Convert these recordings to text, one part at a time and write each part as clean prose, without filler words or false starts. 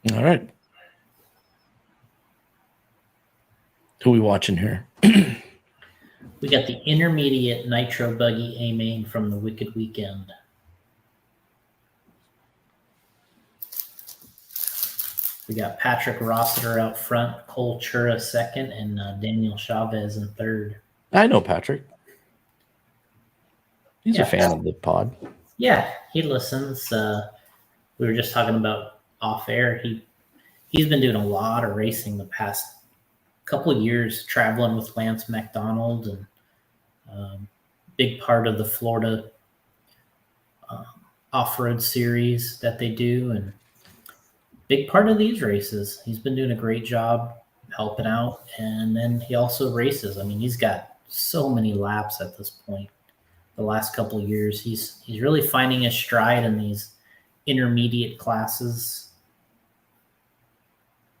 All right. Who we watching here? We got the intermediate Nitro Buggy A main from the Wicked Weekend. We got Patrick Rossiter out front, Cole Chura second, and Daniel Chavez in third. I know Patrick. He's Yeah. a fan of the pod. Yeah, he listens. We were just talking about off air. He's been doing a lot of racing the past couple of years, traveling with Lance McDonald, and big part of the Florida off-road series that they do, and big part of these races. He's been doing a great job helping out, and then he also races. I mean, he's got so many laps at this point. The last couple of years, he's really finding his stride in these intermediate classes.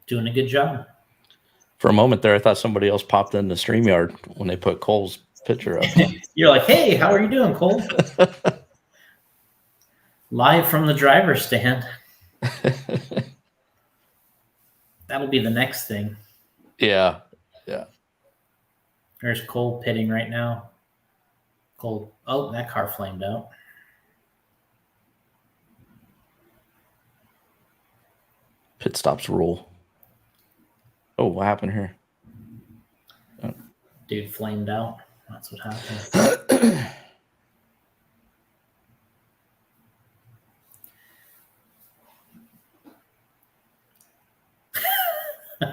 Doing a good job. For a moment there, I thought somebody else popped in the StreamYard when they put Cole's picture up. You're like, hey, how are you doing, Cole? Live from the driver's stand. That'll be the next thing. Yeah. There's Cole pitting right now. Cole, oh, that car flamed out. Pit stops rule. Oh, what happened here? Oh. Dude flamed out. That's what happened.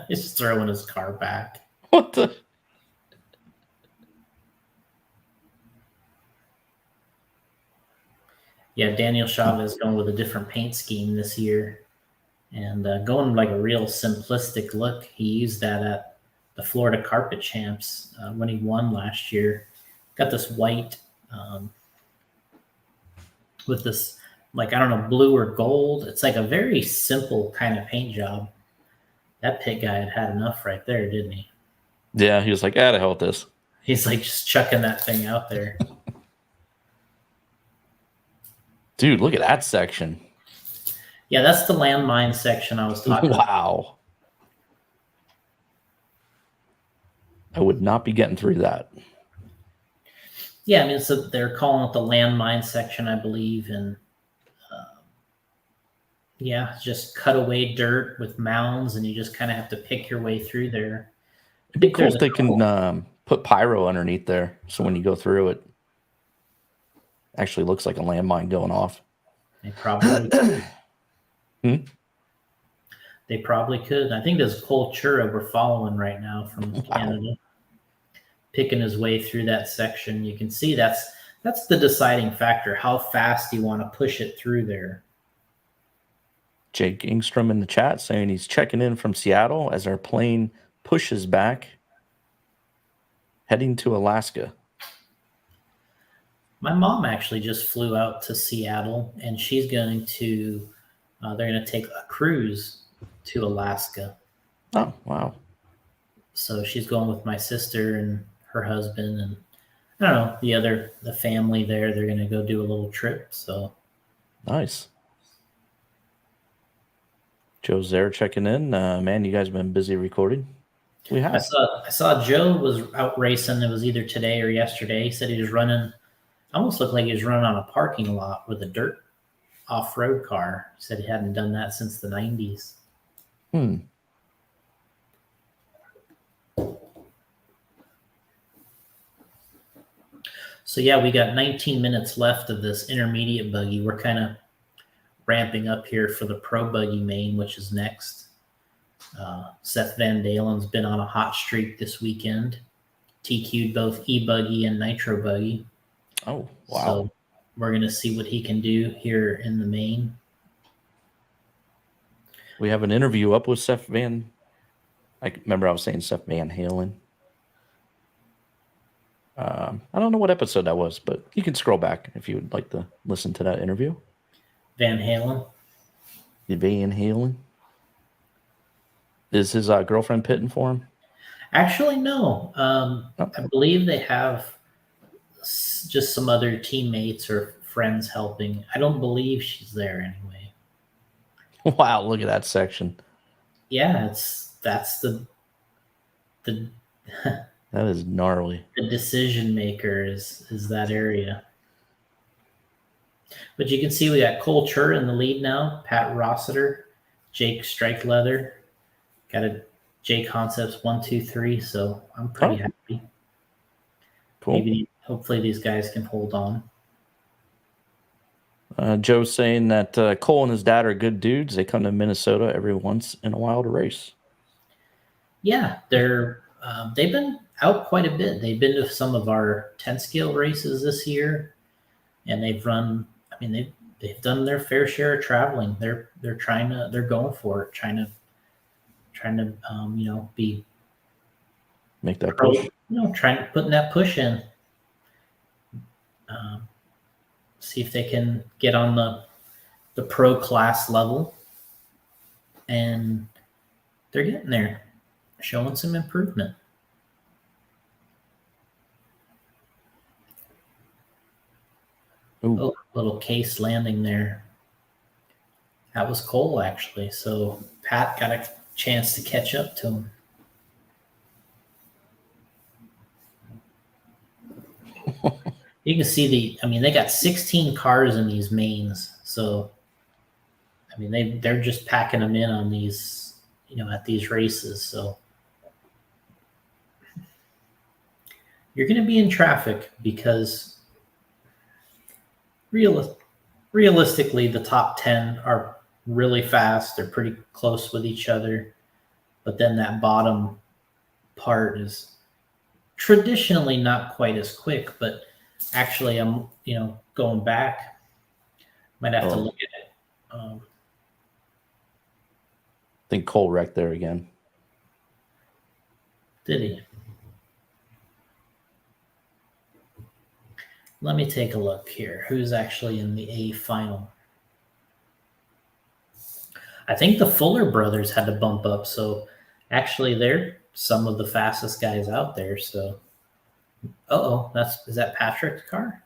He's throwing his car back. What the? Yeah, Daniel Chavez going with a different paint scheme this year, and going like a real simplistic look. He used that at the Florida Carpet Champs when he won last year. Got this white with this, like, I don't know, blue or gold. It's like a very simple kind of paint job. That pit guy had enough right there, didn't he? Yeah, he was like, to hell with this. He's like just chucking that thing out there. Dude, look at that section. Yeah, that's the landmine section I was talking about. Wow. I would not be getting through that. Yeah, I mean, so they're calling it the landmine section, I believe, and yeah, just cut away dirt with mounds, and you just kind of have to pick your way through there. It'd be cool if they can put pyro underneath there, so when you go through it, actually looks like a landmine going off. They probably could. They probably could. I think there's Cole Chura we're following right now from Canada, picking his way through that section. You can see that's the deciding factor, how fast you want to push it through there. Jake Ingstrom in the chat saying he's checking in from Seattle as our plane pushes back, heading to Alaska. My mom actually just flew out to Seattle, and she's going to, they're going to take a cruise to Alaska. Oh, wow. So she's going with my sister and her husband, and I don't know, the family there. They're going to go do a little trip. So nice. Joe's there checking in. Man, you guys have been busy recording. We have. I saw Joe was out racing. It was either today or yesterday. He said he was running. Almost looked like he was running on a parking lot with a dirt off-road car. He said he hadn't done that since the 90s. So yeah, we got 19 minutes left of this intermediate buggy. We're kind of ramping up here for the pro buggy main, which is next. Seth Van Dalen's been on a hot streak this weekend. TQ'd both e-buggy and nitro buggy. Oh, wow. So we're going to see what he can do here in the main. We have an interview up with Seth Van. I remember I was saying Seth Van Halen. I don't know what episode that was, but you can scroll back if you would like to listen to that interview. Van Halen? Van Halen? Is his girlfriend pitting for him? Actually, no. I believe they have just some other teammates or friends helping. I don't believe she's there anyway. Wow, look at that section. Yeah, that's the That is gnarly. the decision maker is that area. But you can see we got Cole Chur in the lead now, Pat Rossiter, Jake Strike Leather, got a J Concepts 1, 2, 3. So I'm pretty happy. Cool. Maybe hopefully these guys can hold on. Joe's saying that Cole and his dad are good dudes. They come to Minnesota every once in a while to race. Yeah, they've been out quite a bit. They've been to some of our 10 scale races this year, and they've run. I mean, they've done their fair share of traveling. They're going for it, trying to be Make that pro, push. putting that push in. See if they can get on the pro class level, and they're getting there, showing some improvement. Ooh. Oh, little case landing there. That was Cole, actually. So Pat got a chance to catch up to him. You can see they got 16 cars in these mains. So, I mean, they're just packing them in on these, at these races. So you're going to be in traffic because realistically, the top 10 are really fast. They're pretty close with each other. But then that bottom part is traditionally not quite as quick. But actually, I'm, going back. Might have to look at it. I think Cole wrecked there again. Did he? Let me take a look here. Who's actually in the A final? I think the Fuller brothers had to bump up. So actually, they're some of the fastest guys out there. So, is that Patrick's car?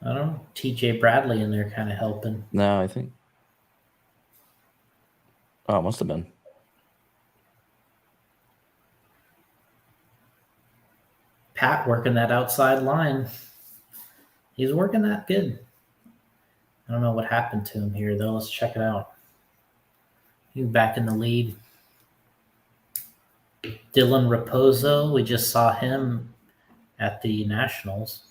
I don't know. TJ Bradley in there kind of helping. No, I think. Oh, it must have been. Pat working that outside line. He's working that good. I don't know what happened to him here, though. Let's check it out. He's back in the lead. Dylan Raposo, we just saw him at the Nationals.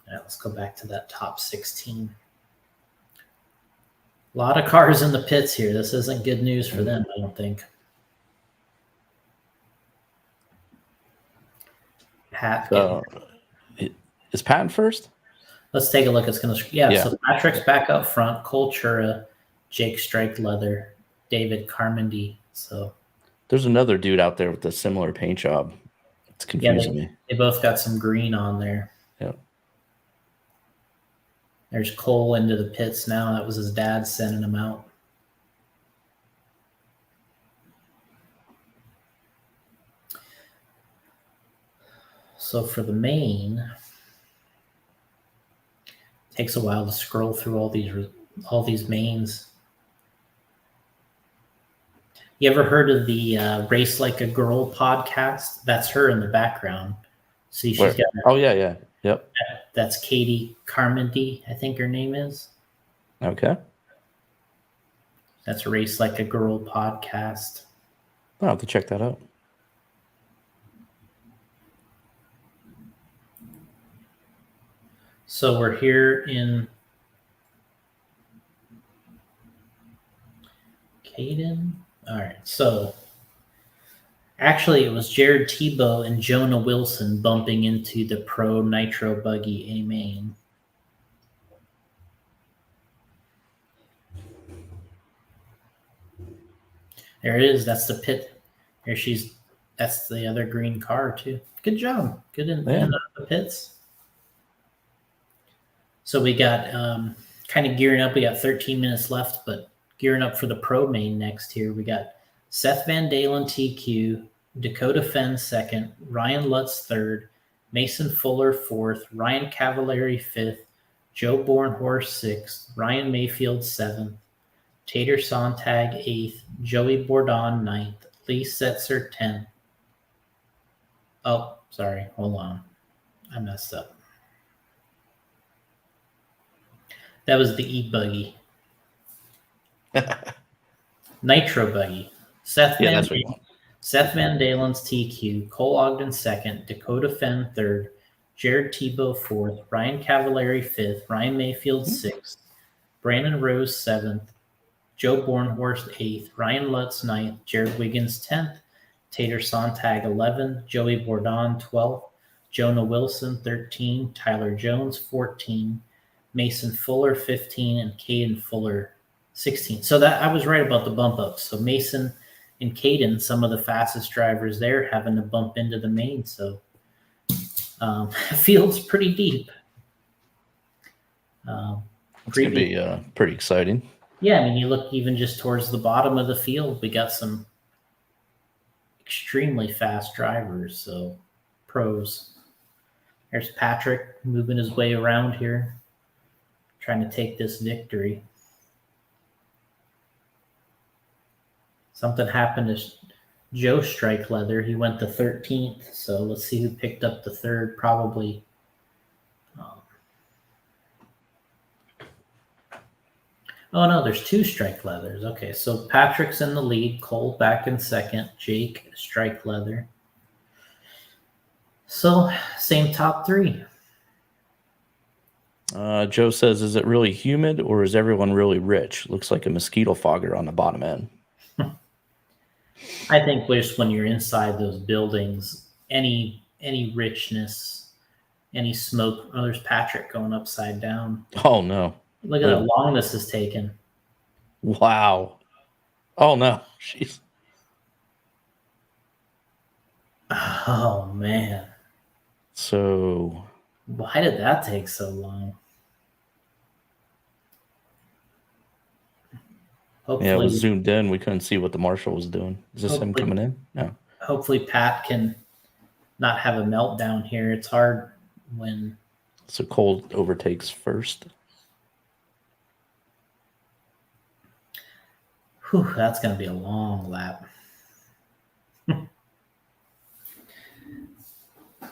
Yeah, let's go back to that top 16. A lot of cars in the pits here. This isn't good news for them, I don't think. Pat. Is Pat in first? Let's take a look. It's going to, So Patrick's back up front. Cole Chura, Jake Strike Leather, David Carmody. So there's another dude out there with a similar paint job. It's confusing me. They both got some green on there. Yep. There's Cole into the pits now. That was his dad sending him out. So for the main, it takes a while to scroll through all these mains. You ever heard of the Race Like a Girl podcast? That's her in the background. See, she's got. Oh yeah. Yep. That's Katie Carmody, I think her name is. Okay. That's Race Like a Girl podcast. I'll have to check that out. So we're here in Caden. All right. So actually, it was Jared Tebow and Jonah Wilson bumping into the Pro Nitro Buggy A main. There it is. That's the pit. Here that's the other green car too. Good job. Good in the pits. So we got kind of gearing up. We got 13 minutes left, but gearing up for the pro main next here. We got Seth Van Dalen TQ, Dakota Fenn second, Ryan Lutz third, Mason Fuller fourth, Ryan Cavallari fifth, Joe Bornhorst sixth, Ryan Mayfield seventh, Tater Sontag eighth, Joey Bourdon ninth, Lee Setzer 10th. Oh, sorry. Hold on. I messed up. That was the E-Buggy. Nitro Buggy. Seth Van Dalen's TQ, Cole Ogden second, Dakota Fenn third, Jared Tebow fourth, Ryan Cavallari fifth, Ryan Mayfield sixth, Brandon Rose seventh, Joe Bornhorst eighth, Ryan Lutz ninth, Jared Wiggins 10th, Tater Sontag 11th, Joey Bourdon 12th, Jonah Wilson 13, Tyler Jones 14, Mason Fuller 15, and Caden Fuller 16. So that I was right about the bump ups. So Mason and Caden, some of the fastest drivers there, having to bump into the main. So field's pretty deep. It's going to be pretty exciting. Yeah, I mean, you look even just towards the bottom of the field, we got some extremely fast drivers, so pros. There's Patrick moving his way around here, trying to take this victory. Something happened to Joe Strike-Leather. He went to 13th, so let's see who picked up the third. Probably oh no, there's two Strike-Leathers. Okay, so Patrick's in the lead, Cole back in second, Jake Strike-Leather. So same top three. Joe says, is it really humid or is everyone really rich? Looks like a mosquito fogger on the bottom end. I think just when you're inside those buildings, any richness, any smoke. Oh, there's Patrick going upside down. Oh no. Look at how long this is taking. Wow. Oh no. Jeez. Oh man. So why did that take so long? Hopefully, yeah, it was zoomed in. We couldn't see what the marshal was doing. Is this him coming in? No. Hopefully Pat can not have a meltdown here. It's hard when... So Cole overtakes first. Whew, that's going to be a long lap.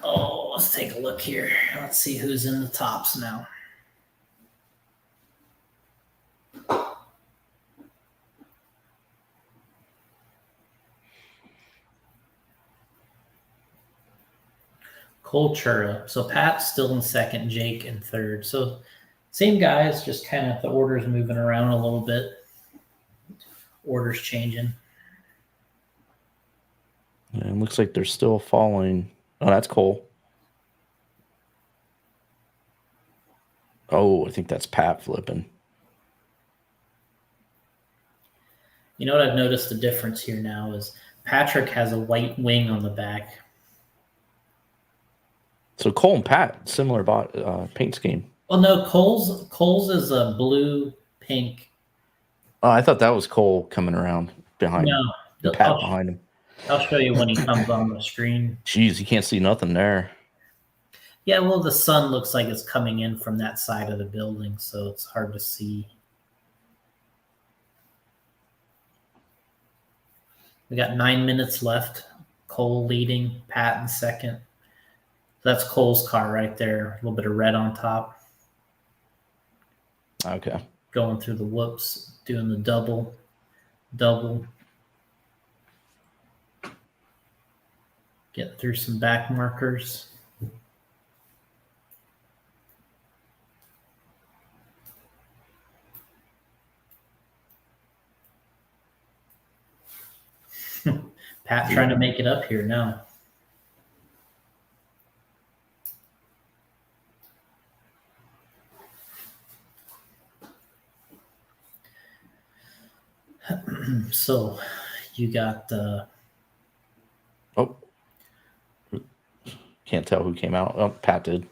Oh, let's take a look here. Let's see who's in the tops now. Cole Chura. So Pat's still in second, Jake in third. So same guys, just kind of the orders moving around a little bit. Orders changing. And it looks like they're still following. Oh, that's Cole. Oh, I think that's Pat flipping. You know what I've noticed the difference here now is Patrick has a white wing on the back. So Cole and Pat, similar paint scheme. Well, no, Cole's is a blue pink. Oh, I thought that was Cole coming around behind him. No, Pat behind him. I'll show you when he comes on the screen. Jeez, you can't see nothing there. Yeah, well, the sun looks like it's coming in from that side of the building, so it's hard to see. We got 9 minutes left. Cole leading, Pat in second. That's Cole's car right there. A little bit of red on top. Okay. Going through the whoops, doing the double. Getting through some back markers. Pat trying to make it up here now. So you got oh, can't tell who came out. Oh, Pat did.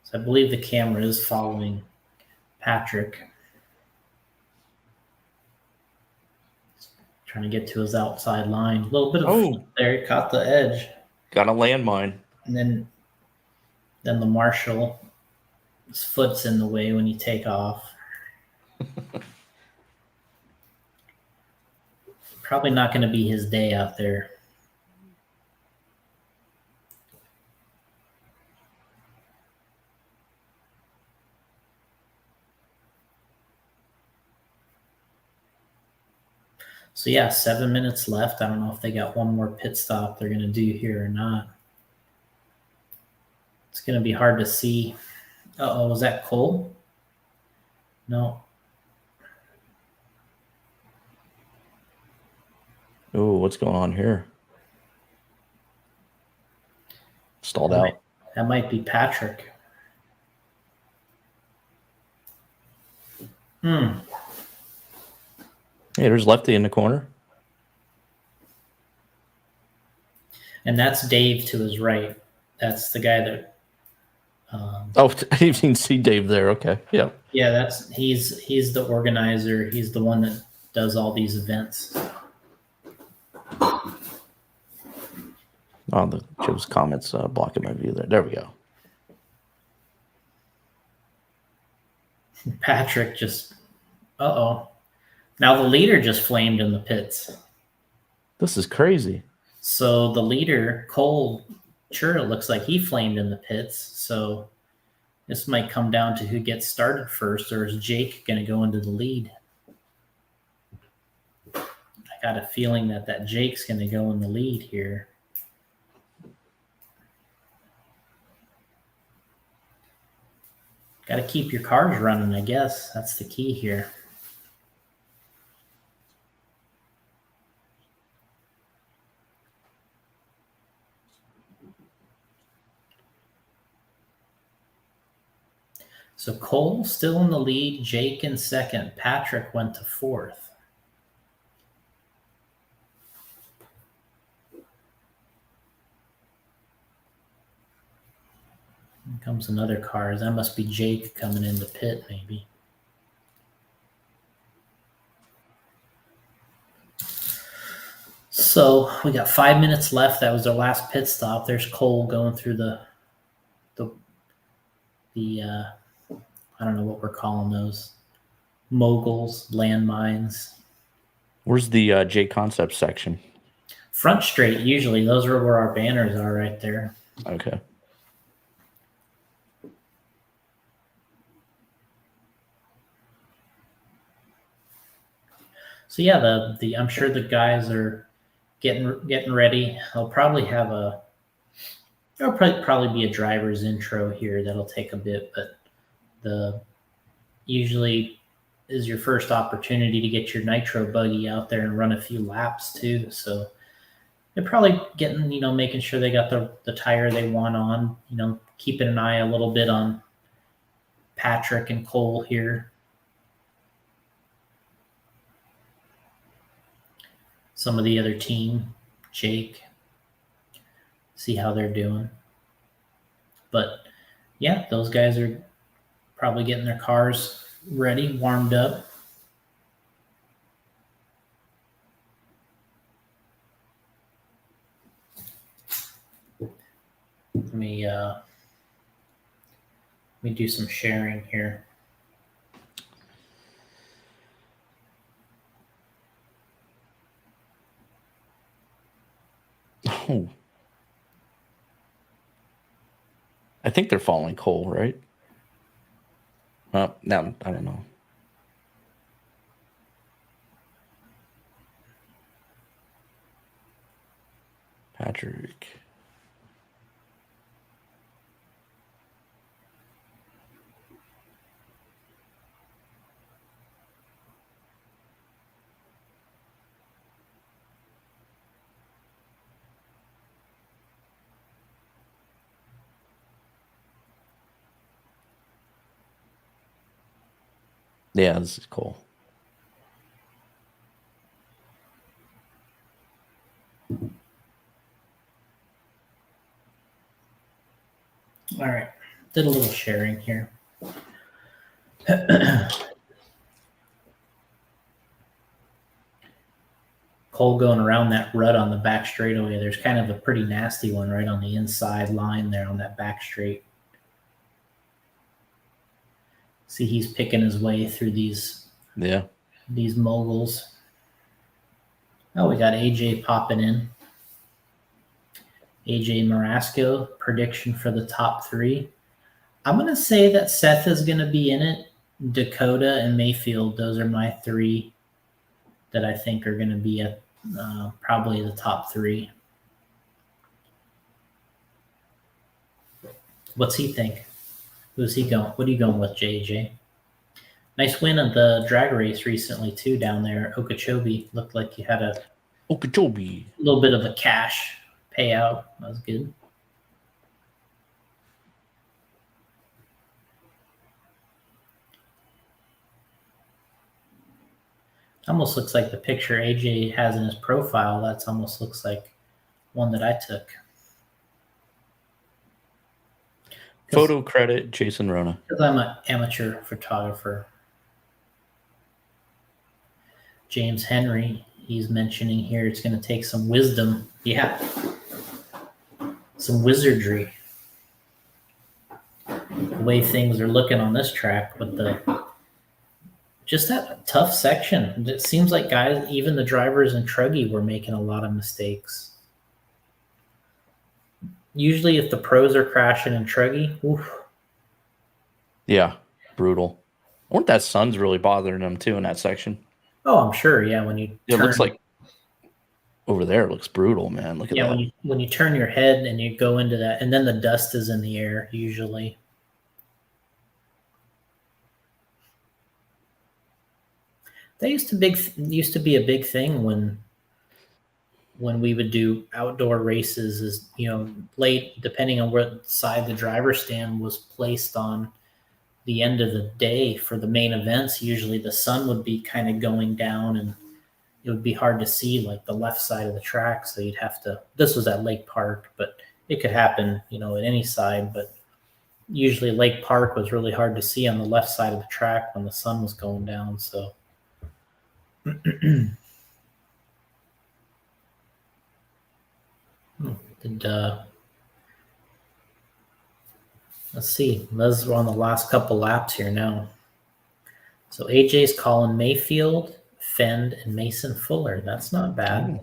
So I believe the camera is following Patrick. Trying to get to his outside line. A little bit of flip there. He caught the edge. Got a landmine. And then the marshal, his foot's in the way when you take off. Probably not going to be his day out there. So yeah, 7 minutes left. I don't know if they got one more pit stop they're going to do here or not. It's going to be hard to see. Uh-oh, was that Cole? No. Oh, what's going on here? Stalled out. That might be Patrick. Hey, there's Lefty in the corner. And that's Dave to his right. That's the guy that. I didn't even see Dave there. Okay, yeah. Yeah, he's the organizer. He's the one that does all these events. Oh, Joe's comments blocking my view there. There we go. Patrick just. Uh-oh. Now the leader just flamed in the pits. This is crazy. So the leader, Cole, sure, it looks like he flamed in the pits. So this might come down to who gets started first, or is Jake going to go into the lead? I got a feeling that Jake's going to go in the lead here. Got to keep your cars running, I guess. That's the key here. So Cole still in the lead, Jake in second, Patrick went to fourth. Here comes another car. That must be Jake coming into pit, maybe. So we got 5 minutes left. That was our last pit stop. There's Cole going through the I don't know what we're calling those. Moguls, landmines. Where's the J Concept section? Front straight, usually. Those are where our banners are right there. Okay. So yeah, I'm sure the guys are getting ready. There'll probably be a driver's intro here that'll take a bit, but usually is your first opportunity to get your nitro buggy out there and run a few laps too. So they're probably making sure they got the tire they want on, keeping an eye a little bit on Patrick and Cole here. Some of the other team, Jake, see how they're doing. But yeah, those guys are probably getting their cars ready, warmed up. Let me do some sharing here. Oh. I think they're following Cole, right? No, I don't know. Patrick. Yeah, this is cool. All right. did a little sharing here. Cole going around that rut on the back straightaway. There's kind of a pretty nasty one right on the inside line there on that back straight. See, he's picking his way through these moguls. Oh, we got AJ popping in. AJ Marasco, prediction for the top 3. I'm going to say that Seth is going to be in it. Dakota and Mayfield, those are my 3 that I think are going to be at probably the top 3. What's he think? Who's he going? What are you going with, JJ? Nice win at the drag race recently too down there. Okeechobee looked like you had a little bit of a cash payout. That was good. Almost looks like the picture AJ has in his profile. That's almost looks like one that I took. Photo credit, Jason Rona. Because I'm an amateur photographer. James Henry, he's mentioning here it's going to take some wisdom. Yeah. Some wizardry. The way things are looking on this track with just that tough section. It seems like guys, even the drivers in Truggy were making a lot of mistakes. Usually if the pros are crashing in Truggy, oof. Yeah, brutal. I wonder if that sun's really bothering them too in that section. Oh, I'm sure. Yeah, when you it looks like over there, it looks brutal, man. Look at that. When you turn your head and you go into that, and then the dust is in the air usually. That used to be a big thing when we would do outdoor races. Is late, depending on what side the driver stand was placed on the end of the day for the main events. Usually the sun would be kind of going down and it would be hard to see like the left side of the track. So you'd have to, this was at Lake Park, but it could happen, at any side, but usually Lake Park was really hard to see on the left side of the track when the sun was going down. So let's see. We're on the last couple laps here now. So AJ's calling Mayfield, Fend, and Mason Fuller. That's not bad.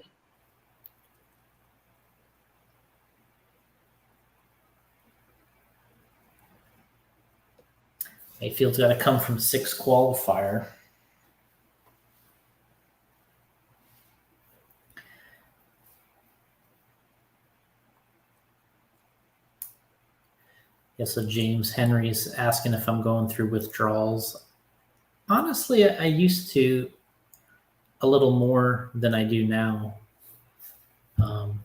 Mayfield's got to come from 6 qualifier. Yeah, so James Henry's asking if I'm going through withdrawals. Honestly, I used to a little more than I do now. I'm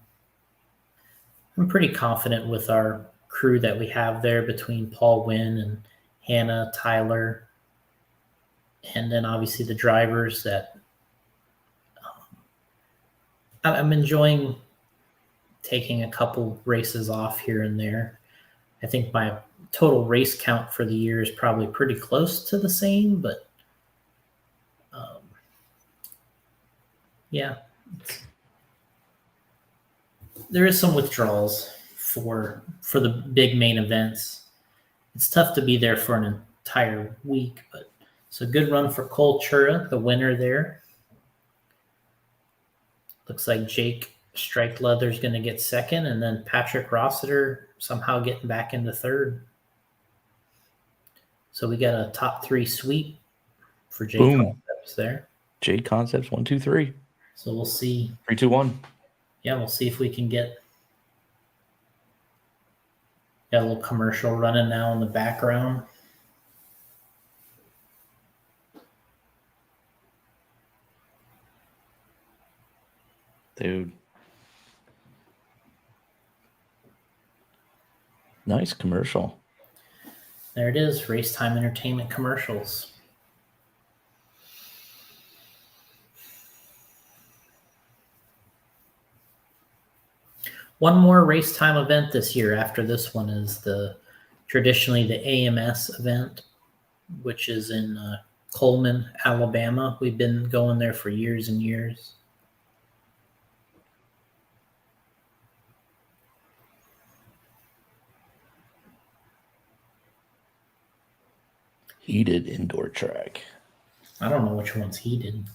pretty confident with our crew that we have there between Paul Wynn and Hannah, Tyler, and then obviously the drivers that I'm enjoying taking a couple races off here and there. I think my total race count for the year is probably pretty close to the same, but yeah, there is some withdrawals for the big main events. It's tough to be there for an entire week, but it's a good run for Cole Chura, the winner there. Looks like Jake Strike-Leather's going to get second, and then Patrick Rossiter somehow getting back into third. So we got a top 3 sweep for J Concepts there. J Concepts 1, 2, 3. So we'll see. 3, 2, 1. Yeah, we'll see if we can got a little commercial running now in the background. Dude. Nice commercial. There it is, Race Time Entertainment commercials. One more race time event this year after this one is the traditionally the AMS event, which is in Coleman, Alabama. We've been going there for years and years. Heated indoor track. I don't know which one's heated.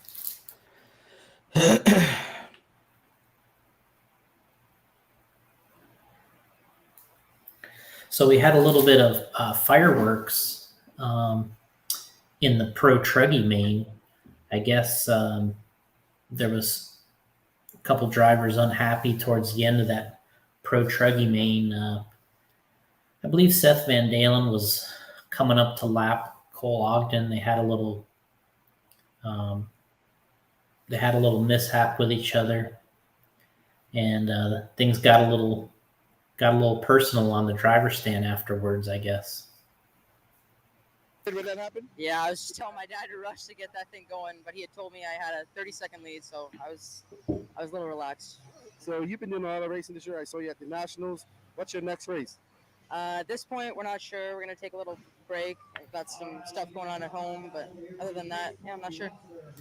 So we had a little bit of fireworks in the Pro Truggy main. I guess there was a couple drivers unhappy towards the end of that Pro Truggy main. I believe Seth Van Dalen was coming up to lap Cole Ogden. They had a little mishap with each other, and things got a little personal on the driver's stand afterwards, I guess. When that happened? Yeah, I was just telling my dad to rush to get that thing going, but he had told me I had a 30-second lead, so I was a little relaxed. So you've been doing a lot of racing this year. I saw you at the Nationals. What's your next race? At this point, we're not sure. We're going to take a little break. I've got some stuff going on at home, but other than that, yeah, I'm not sure.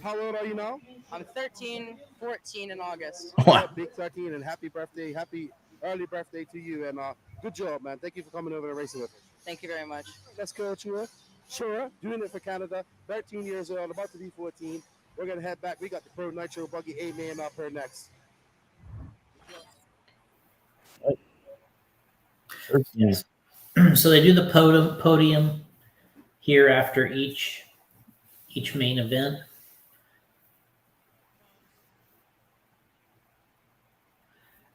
How old are you now? I'm 13, 14 in August. Wow. Big 13, and happy birthday. Happy early birthday to you, and good job, man. Thank you for coming over and racing with us. Thank you very much. Let's go, Chua. Sure, doing it for Canada, 13 years old, about to be 14. We're going to head back. We got the Pro Nitro Buggy 8-man up here next. Yes. So they do the podium here after each main event.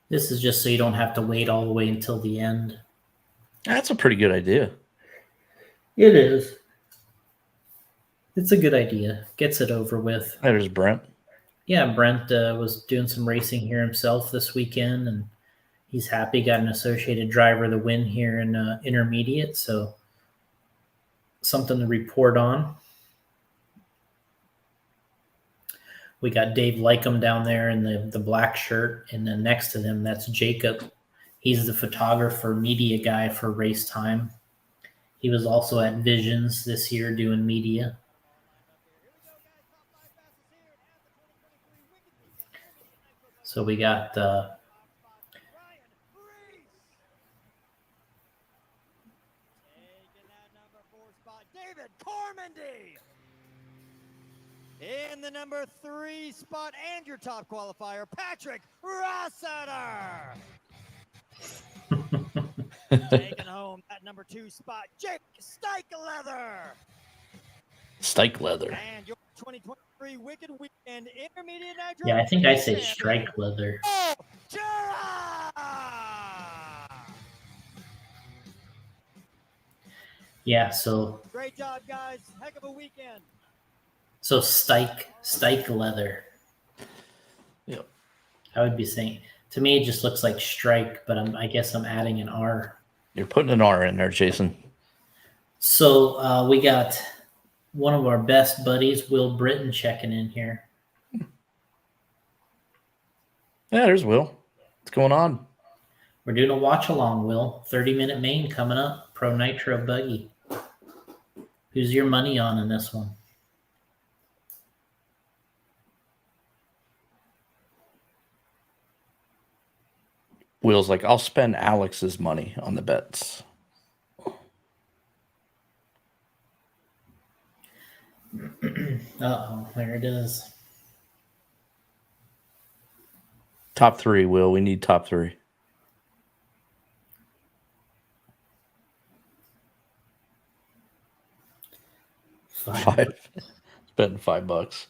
This is just so you don't have to wait all the way until the end. That's a pretty good idea. It is. It's a good idea. Gets it over with. There's Brent. Yeah, Brent was doing some racing here himself this weekend, and he's happy. Got an Associated driver the win here in intermediate, so something to report on. We got Dave Lycum down there in the black shirt, and then next to them, that's Jacob. He's the photographer, media guy for Race Time. He was also at Visions this year doing media. So we got David Cormandy in the number 3 spot, and your top qualifier, Patrick Rossiter. Taking home that number 2 spot, Jake Steichleather. Steichleather. And your 2023 Wicked Weekend Intermediate Nitro. Yeah, I think I say Strike Leather. Oh, Jura! Yeah, so Great job, guys. Heck of a weekend. So Stike Leather. Yep. I would be saying, to me, it just looks like strike, but I guess I'm adding an R. You're putting an R in there, Jason. So we got one of our best buddies, Will Britton, checking in here. Yeah, there's Will. What's going on? We're doing a watch along, Will. 30-minute main coming up. Pro Nitro Buggy. Who's your money on in this one? Will's like, I'll spend Alex's money on the bets. Uh-oh, there it is. Top 3, Will. We need top 3. Five. Betting $5.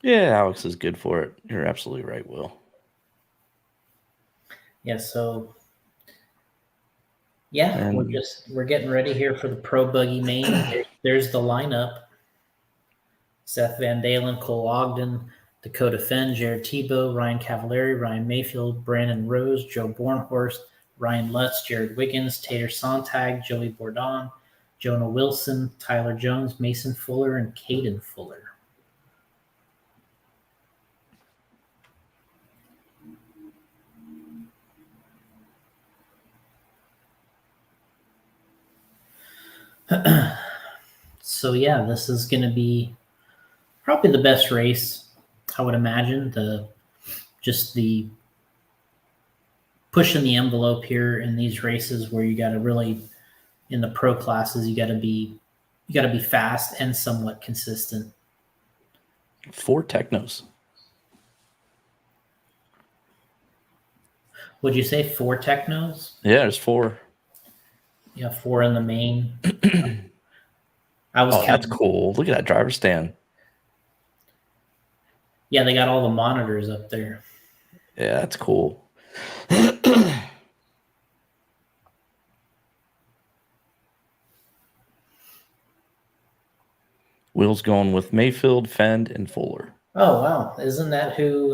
Yeah, Alex is good for it. You're absolutely right, Will. Yeah, so yeah, we're getting ready here for the Pro Buggy main. There's the lineup. Seth Van Dalen, Cole Ogden, Dakota Fenn, Jared Tebow, Ryan Cavallari, Ryan Mayfield, Brandon Rose, Joe Bornhorst, Ryan Lutz, Jared Wiggins, Tater Sontag, Joey Bourdon, Jonah Wilson, Tyler Jones, Mason Fuller, and Caden Fuller. So yeah, this is going to be probably the best race, I would imagine. Just the pushing the envelope here in these races where you got to really, in the pro classes, you got to be fast and somewhat consistent. 4 technos. Would you say 4 technos? Yeah, there's 4. Yeah, 4 in the main. I was Oh, that's cool. Look at that driver stand. Yeah, they got all the monitors up there. Yeah, that's cool. Will's going with Mayfield, Fend, and Fuller. Oh wow! Isn't that who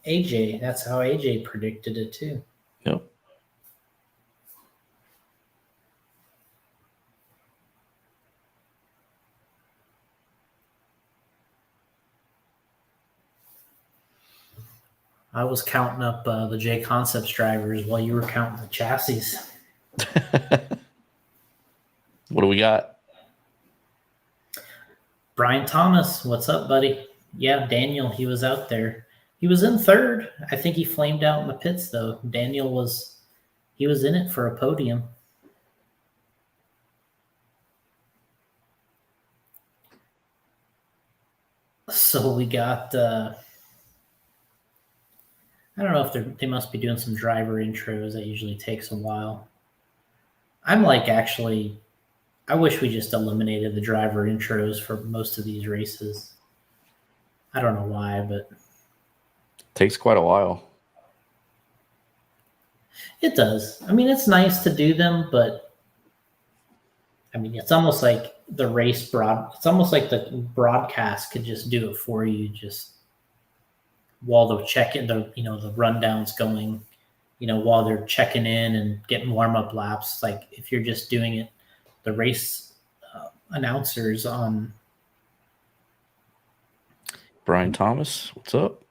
AJ? That's how AJ predicted it too. Yep. I was counting up the J Concepts drivers while you were counting the chassis. What do we got? Brian Thomas, what's up, buddy? Yeah, Daniel, he was out there. He was in 3rd. I think he flamed out in the pits, though. Daniel was in it for a podium. So we got, I don't know if they must be doing some driver intros. That usually takes a while. I'm like, actually, I wish we just eliminated the driver intros for most of these races. I don't know why, but Takes quite a while. it does. I mean, it's nice to do them, but I mean, it's almost like it's almost like the broadcast could just do it for you, just while they're checking the rundown's going, while they're checking in and getting warm-up laps. Like if you're just doing it, the race announcers on. Brian Thomas, what's up?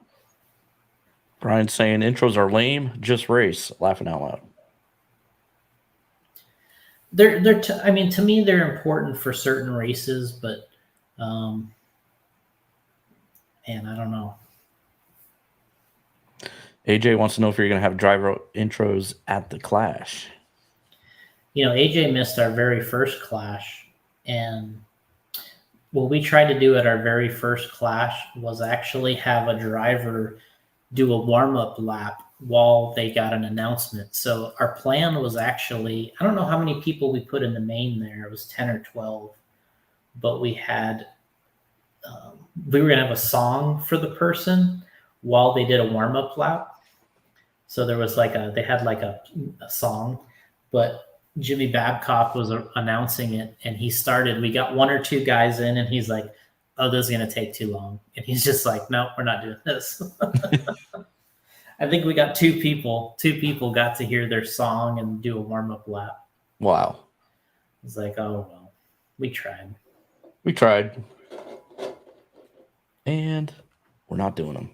Brian's saying intros are lame, just race. Laughing out loud. I mean, to me, they're important for certain races, but man, I don't know. AJ wants to know if you're going to have driver intros at the Clash. AJ missed our very first Clash, and what we tried to do at our very first Clash was actually have a driver do a warm-up lap while they got an announcement. So our plan was actually, I don't know how many people we put in the main there. It was 10 or 12, but we had, we were going to have a song for the person while they did a warm-up lap. So there was they had a song, but Jimmy Babcock was announcing it, and we got 1 or 2 guys in, and he's like, oh, this is going to take too long. And he's just like, no, we're not doing this. I think we got 2 people. 2 people got to hear their song and do a warm-up lap. Wow. It's like, oh, well, we tried. We tried. And we're not doing them.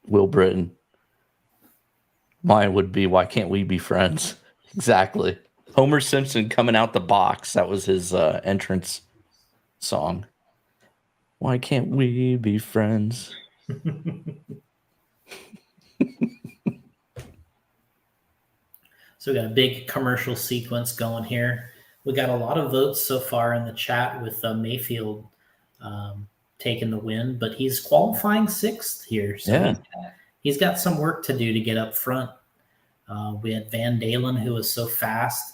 Will Britton. Mine would be, why can't we be friends? Exactly. Homer Simpson coming out the box. That was his entrance song. Why can't we be friends? So we got a big commercial sequence going here. We got a lot of votes so far in the chat with Mayfield taking the win, but he's qualifying 6th here. So yeah. He's got some work to do to get up front. We had Van Dalen, who was so fast.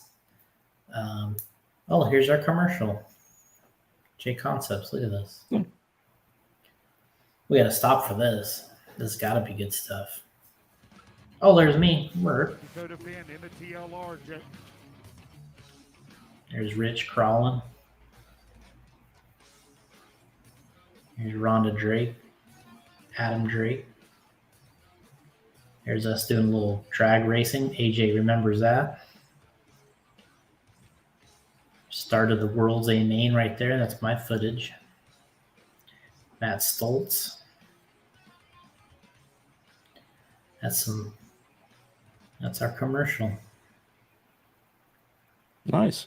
Here's our commercial. J Concepts, look at this. We got to stop for this. This has got to be good stuff. Oh, there's me. Word. There's Rich crawling. Here's Rhonda Drake. Adam Drake. Here's us doing a little drag racing. AJ remembers that. Start of the World's A main right there. That's my footage. Matt Stoltz. That's our commercial. Nice.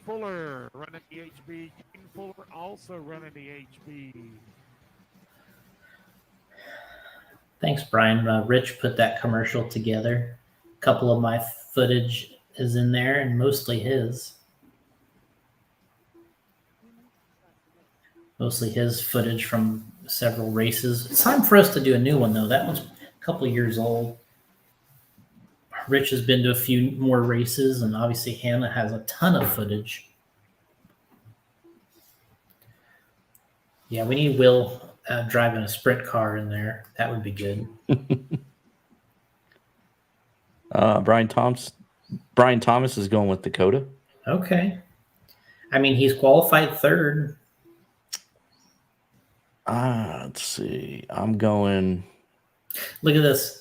Fuller running the HB. King Fuller also running the HB. Thanks, Brian. Rich put that commercial together. A couple of my footage is in there, and mostly his. Mostly his footage from several races. It's time for us to do a new one, though. That one's a couple of years old. Rich has been to a few more races, and obviously Hannah has a ton of footage. Yeah, we need Will driving a sprint car in there. That would be good. Brian Thomas is going with Dakota. Okay. I mean, he's qualified third. Let's see. I'm going. Look at this.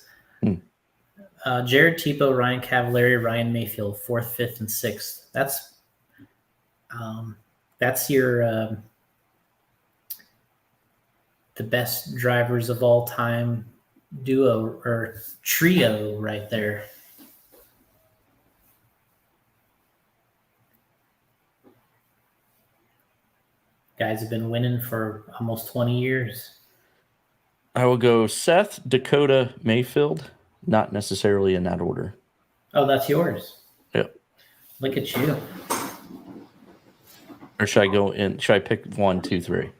Jared Tipo, Ryan Cavallari, Ryan Mayfield, 4th, 5th, and 6th. That's your the best drivers of all time duo or trio right there. Guys have been winning for almost 20 years. I will go Seth, Dakota, Mayfield, not necessarily in that order. Oh, that's yours. Yep. Look at you. Or should I go in? Should I pick 1, 2, 3?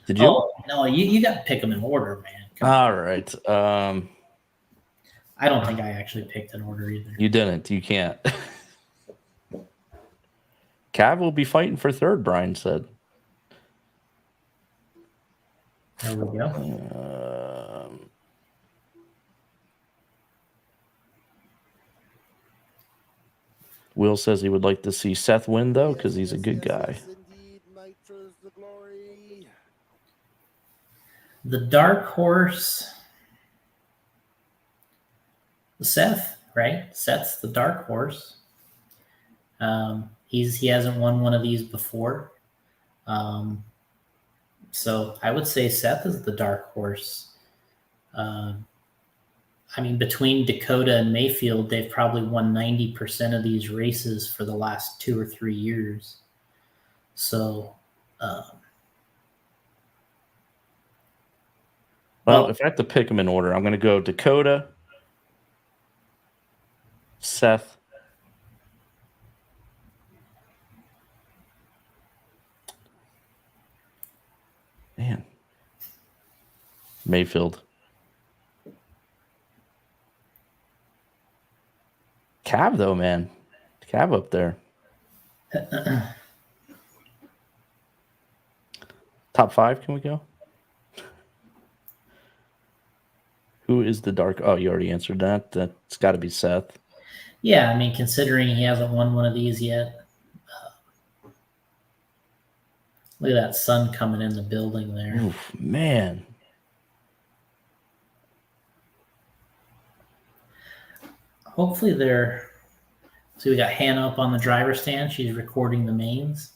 Did you? Oh, no, you got to pick them in order, man. All right. I don't think I actually picked an order either. You didn't. You can't. Cav will be fighting for third, Brian said. There we go. Will says he would like to see Seth win, though, because he's a good guy. The dark horse. Seth, right? Seth's the dark horse. He hasn't won one of these before. So I would say Seth is the dark horse. I mean, between Dakota and Mayfield, they've probably won 90% of these races for the last 2 or 3 years. So, well, if I have to pick them in order, I'm going to go Dakota, Seth, man, Mayfield. Cav, though, man. Cav up there. Top 5, can we go? Who is the dark? Oh, you already answered that. That's got to be Seth. Yeah, I mean, considering he hasn't won one of these yet. Look at that sun coming in the building there. Oof, man. Hopefully they're... So we got Hannah up on the driver's stand. She's recording the mains.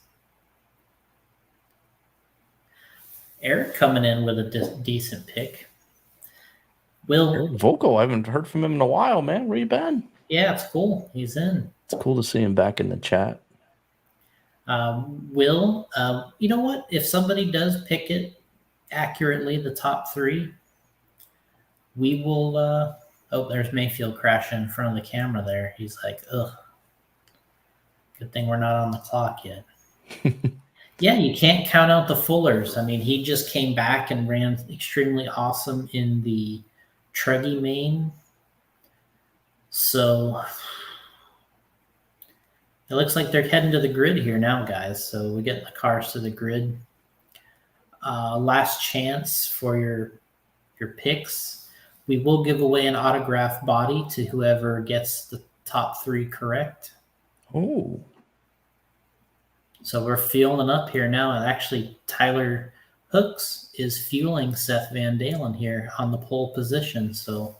Eric coming in with a decent pick. Will Eric Vocal, I haven't heard from him in a while, man. Where you been? Yeah, it's cool. He's in. It's cool to see him back in the chat. Will, you know what? If somebody does pick it accurately, the top 3, we will... oh, there's Mayfield crashing in front of the camera there. He's like, ugh. Good thing we're not on the clock yet. Yeah, you can't count out the Fullers. I mean, he just came back and ran extremely awesome in the Truggy main. So it looks like they're heading to the grid here now, guys. So we get the cars to the grid. Last chance for your picks. We will give away an autograph body to whoever gets the top 3 correct. Oh. So we're fueling up here now. And actually, Tyler Hooks is fueling Seth Van Dalen here on the pole position. So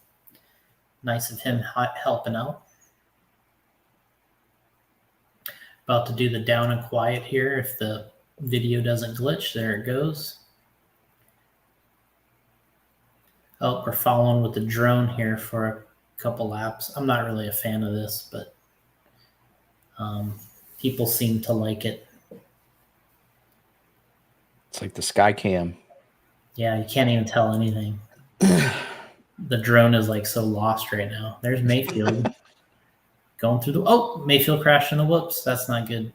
nice of him helping out. About to do the down and quiet here. If the video doesn't glitch, there it goes. Oh, we're following with the drone here for a couple laps. I'm not really a fan of this, but people seem to like it. It's like the sky cam. Yeah, you can't even tell anything. The drone is like so lost right now. There's Mayfield going through the. Oh, Mayfield crashed in the whoops. That's not good.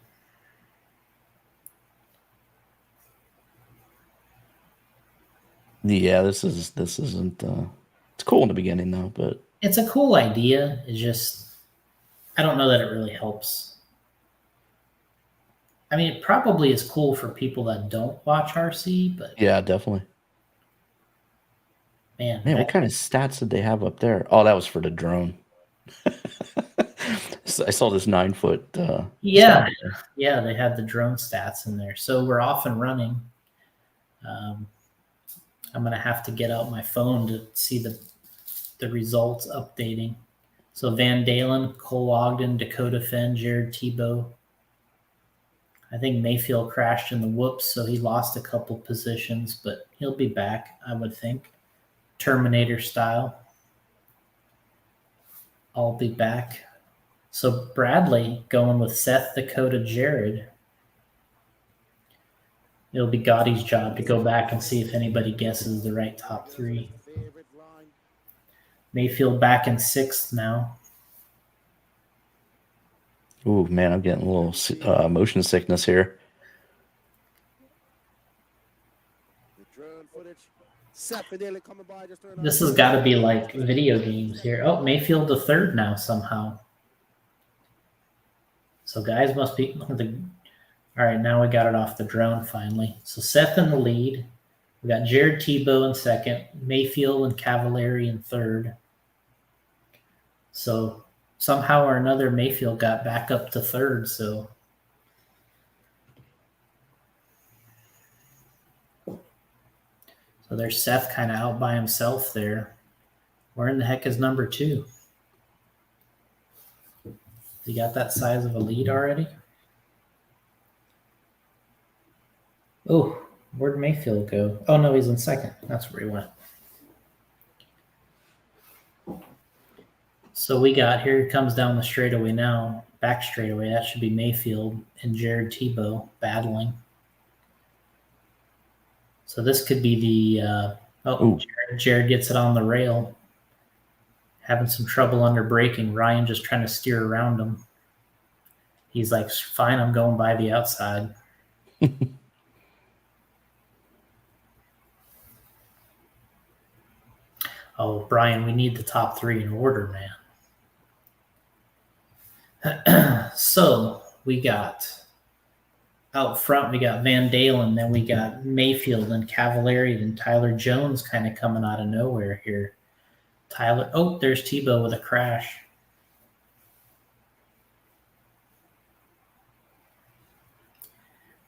Yeah, this isn't. It's cool in the beginning though, but It's a cool idea. It's just, I don't know that it really helps. I mean, it probably is cool for people that don't watch RC, but yeah, definitely. man, Man, what kind of stats did they have up there? Oh, that was for the drone. I saw this 9-foot. yeah, stat there. yeah, they had the drone stats in there. So we're off and running. I'm gonna have to get out my phone to see the results updating. So Van Dalen, Cole Ogden, Dakota Fenn, Jared Tebow. I think Mayfield crashed in the whoops, so he lost a couple positions, but he'll be back, I would think. Terminator style. I'll be back. So Bradley going with Seth, Dakota, Jared. It'll be Gotti's job to go back and see if anybody guesses the right top three. Mayfield back in 6th now. Ooh, man, I'm getting a little motion sickness here. This has got to be like video games here. Oh, Mayfield the 3rd now somehow. So guys must be all right. Now we got it off the drone finally. So Seth in the lead. We got Jared Tebow in 2nd, Mayfield and Cavallari in 3rd. So somehow or another, Mayfield got back up to 3rd. So there's Seth kind of out by himself there. Where in the heck is number 2? He got that size of a lead already? Oh, where'd Mayfield go? Oh, no, he's in 2nd. That's where he went. So we got, here he comes down the straightaway now, back straightaway. That should be Mayfield and Jared Tebow battling. So this could be the, Jared gets it on the rail. Having some trouble under braking. Ryan just trying to steer around him. He's like, fine, I'm going by the outside. Oh, Brian, we need the top 3 in order, man. So we got out front, we got Van Dalen, then we got Mayfield and Cavallari, and Tyler Jones kind of coming out of nowhere here. Tyler, oh, there's Tebow with a crash.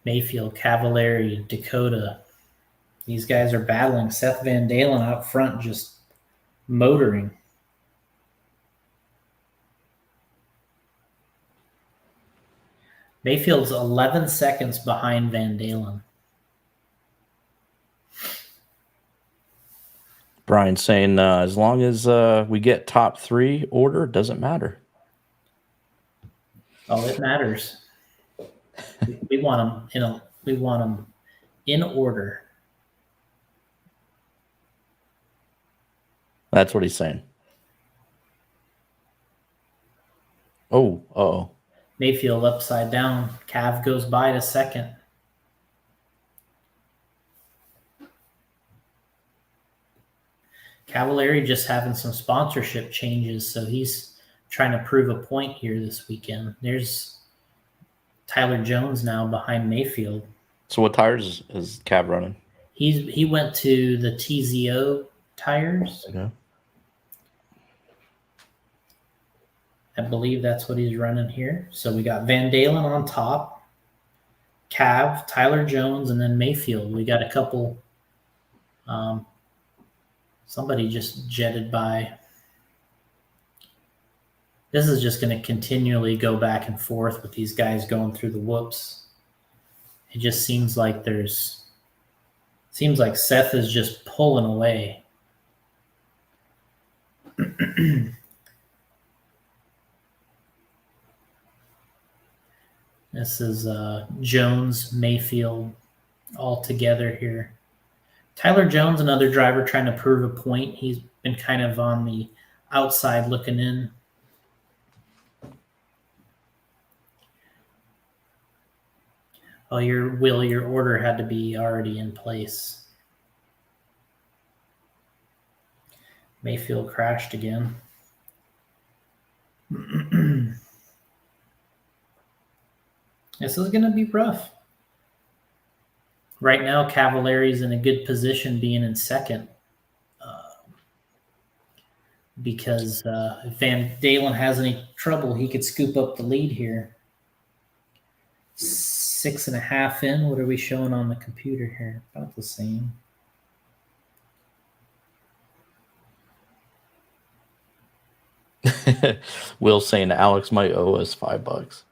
Mayfield, Cavallari, Dakota. These guys are battling. Seth Van Dalen out front just motoring. Mayfield's 11 seconds behind Van Dalen. Brian saying as long as we get top 3 order, it doesn't matter. Oh, it matters. We want them in order. That's what he's saying. Oh, uh-oh. Mayfield upside down. Cav goes by to 2nd. Cavallari just having some sponsorship changes, so he's trying to prove a point here this weekend. There's Tyler Jones now behind Mayfield. So what tires is Cav running? He went to the TZO tires. Okay. I believe that's what he's running here. So we got Van Dalen on top, Cav, Tyler Jones, and then Mayfield. We got a couple. Somebody just jetted by. This is just going to continually go back and forth with these guys going through the whoops. It just seems like Seth is just pulling away. This is Jones, Mayfield, all together here. Tyler Jones, another driver trying to prove a point. He's been kind of on the outside looking in. Oh, your order had to be already in place. Mayfield crashed again. This is going to be rough. Right now, Cavallari's in a good position being in second. Because if Van Dalen has any trouble, he could scoop up the lead here. 6.5 in. What are we showing on the computer here? About the same. Will saying Alex might owe us $5.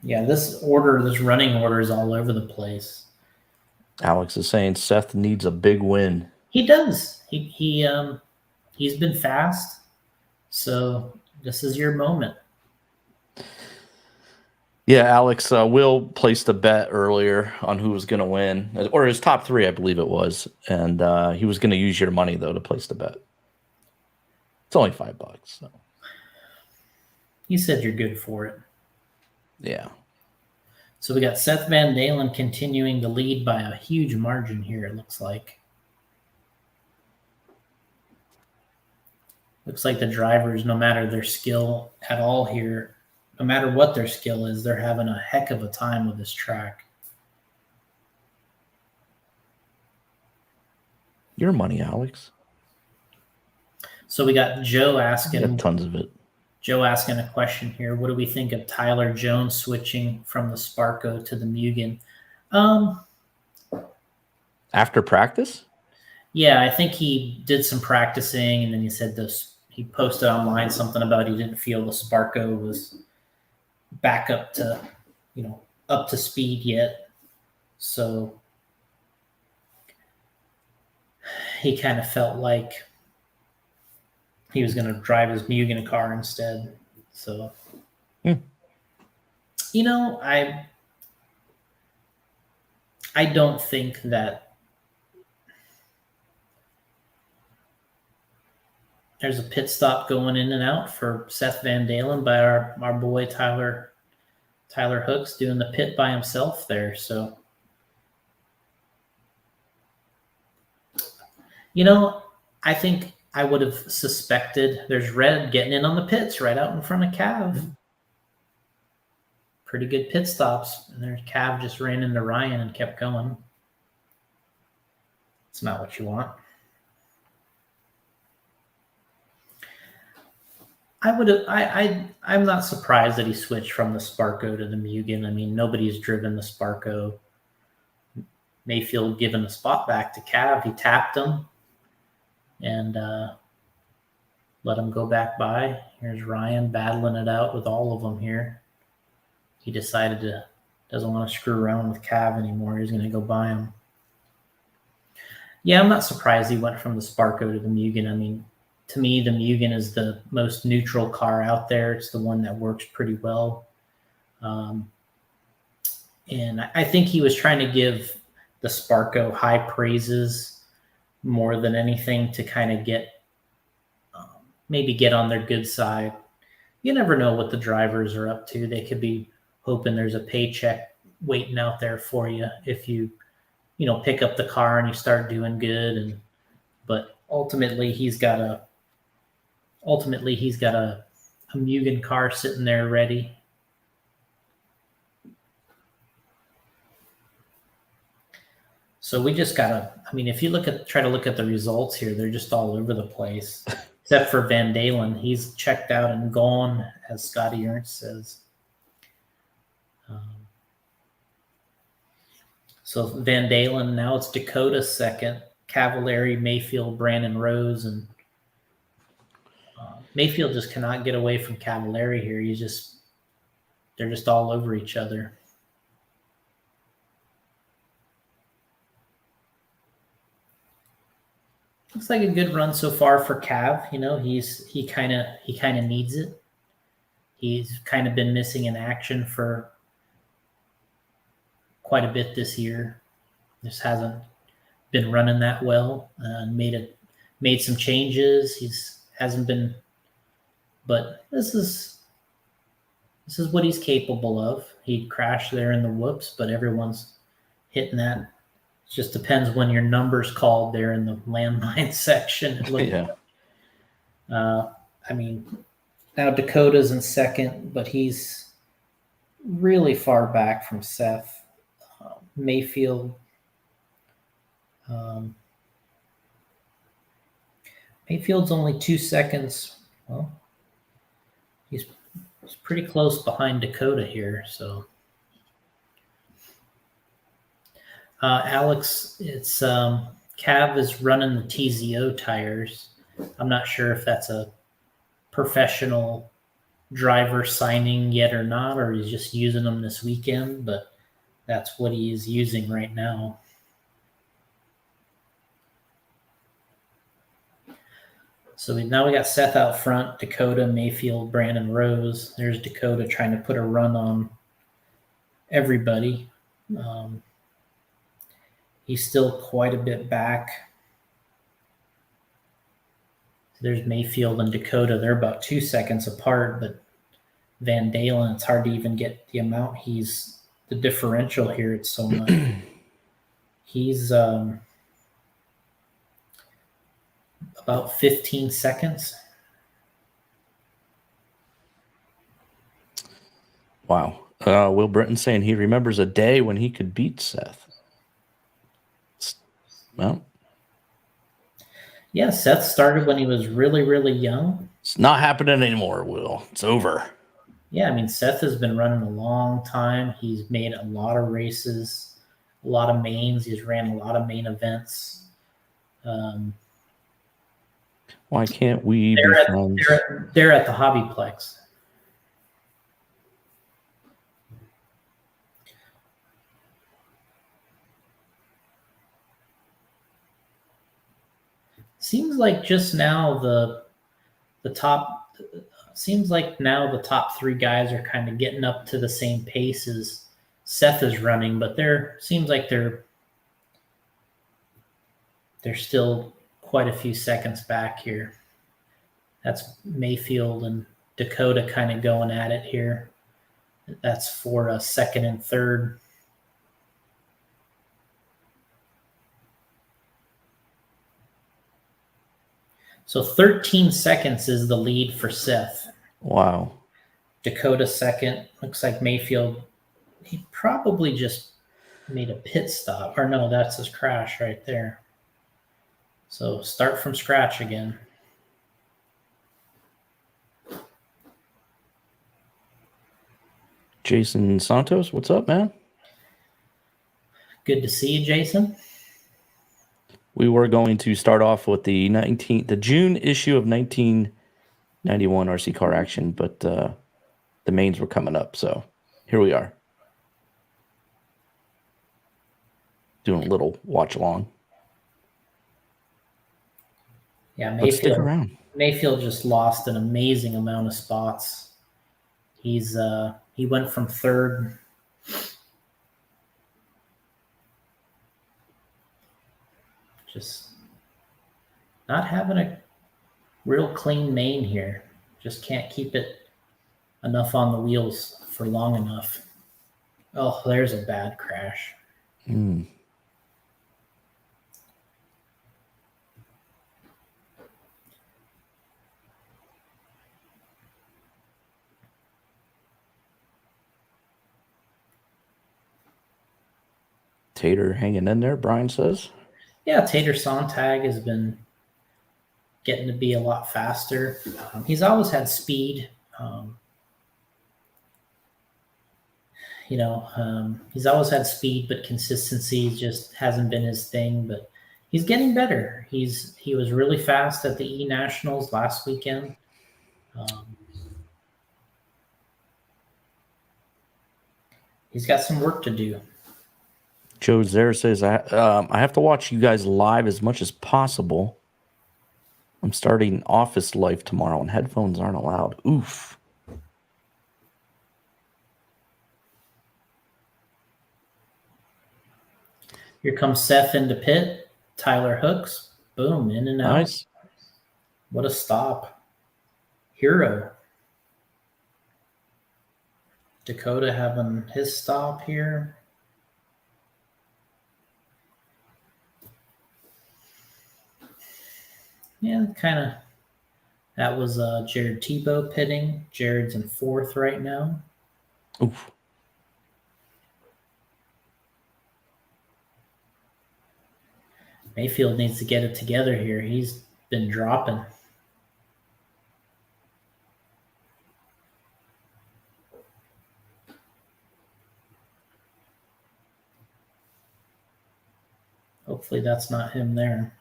Yeah, this running order is all over the place. Alex is saying Seth needs a big win. He does. He's been fast, so this is your moment. Yeah, Alex, Will placed a bet earlier on who was going to win, or his top 3, I believe it was, and he was going to use your money though to place the bet. It's only $5. So. You said you're good for it. Yeah. So we got Seth Van Dalen continuing to lead by a huge margin here, it looks like. Looks like the drivers, no matter their skill at all here, no matter what their skill is, they're having a heck of a time with this track. Your money, Alex. So we got Joe asking. Got tons of it. Joe asking a question here. What do we think of Tyler Jones switching from the Sparco to the Mugen? After practice? Yeah, I think he did some practicing, and then he said this. He posted online something about he didn't feel the Sparco was back up to, up to speed yet. So he kind of felt like he was going to drive his Mugen car instead. So, I don't think that there's a pit stop going in and out for Seth Van Dalen by our boy Tyler Hooks doing the pit by himself there. So, I think I would have suspected there's Red getting in on the pits right out in front of Cav. Pretty good pit stops. And there's Cav just ran into Ryan and kept going. It's not what you want. I'm not surprised that he switched from the Sparco to the Mugen. I mean, nobody's driven the Sparco. Mayfield giving the spot back to Cav. He tapped him and let him go back by. Here's Ryan battling it out with all of them here. He decided doesn't want to screw around with Cav anymore. He's going to go by him. Yeah, I'm not surprised he went from the Sparco to the Mugen. I mean, to me, the Mugen is the most neutral car out there. It's the one that works pretty well. And I think he was trying to give the Sparco high praises more than anything to kind of maybe get on their good side. You never know what the drivers are up to. They could be hoping there's a paycheck waiting out there for you if you pick up the car and you start doing good. But ultimately he's got a Mugen car sitting there ready. So we just if you try to look at the results here, they're just all over the place. Except for Van Dalen. He's checked out and gone, as Scotty Ernst says. So Van Dalen, now it's Dakota second, Cavallari, Mayfield, Brandon Rose, and Mayfield just cannot get away from Cavallari here. They're just all over each other. Looks like a good run so far for Cav. You know, he kind of needs it. He's kind of been missing in action for quite a bit this year. Just hasn't been running that well. Made some changes. He's hasn't been, but this is what he's capable of. He crashed there in the whoops, but everyone's hitting that. It just depends when your number's called there in the landmine section. It looked Yeah. I mean, now Dakota's in second, but he's really far back from Seth. Mayfield. Mayfield's only 2 seconds. Well, he's pretty close behind Dakota here. So, Alex, it's Cav is running the TZO tires. I'm not sure if that's a professional driver signing yet or not, or he's just using them this weekend, but that's what he is using right now. So now we got Seth out front, Dakota, Mayfield, Brandon Rose. There's Dakota trying to put a run on everybody. He's still quite a bit back. There's Mayfield and Dakota. They're about 2 seconds apart, but Van Dalen, it's hard to even get the amount the differential here. It's so much. He's about 15 seconds. Wow. Will Britton saying he remembers a day when he could beat Seth. Well, yeah, Seth started when he was really, really young. it's not happening anymore, Will. It's over. Yeah, I mean, Seth has been running a long time. He's made a lot of races, a lot of mains. He's ran a lot of main events. Why can't we be friends? They're at the Hobbyplex. Seems like just now the top seems like now the top 3 guys are kind of getting up to the same pace as Seth is running, but seems like they're still quite a few seconds back here. That's Mayfield and Dakota kind of going at it here. That's for a second and third. So 13 seconds is the lead for Seth. Wow. Dakota second. Looks like Mayfield, he probably just made a pit stop. Or no, that's his crash right there. So start from scratch again. Jason Santos, what's up, man? Good to see you, Jason. We were going to start off with the June issue of 1991 RC Car Action, but the mains were coming up, so here we are. Doing a little watch along. Yeah, Let's stick around. Mayfield just lost an amazing amount of spots. He went from third. Just not having a real clean main here. Just can't keep it enough on the wheels for long enough. Oh, there's a bad crash. Tater hanging in there, Brian says. Yeah, Tater Sontag has been getting to be a lot faster. He's always had speed. He's always had speed, but consistency just hasn't been his thing. But he's getting better. He was really fast at the E Nationals last weekend. He's got some work to do. Joe Zare says, I have to watch you guys live as much as possible. I'm starting office life tomorrow and headphones aren't allowed. Oof. Here comes Seth into pit. Tyler hooks. Boom, in and out. Nice. What a stop. Hero. Dakota having his stop here. Yeah, kind of. That was Jared Tebow pitting. Jared's in 4th right now. Oof. Mayfield needs to get it together here. He's been dropping. Hopefully that's not him there.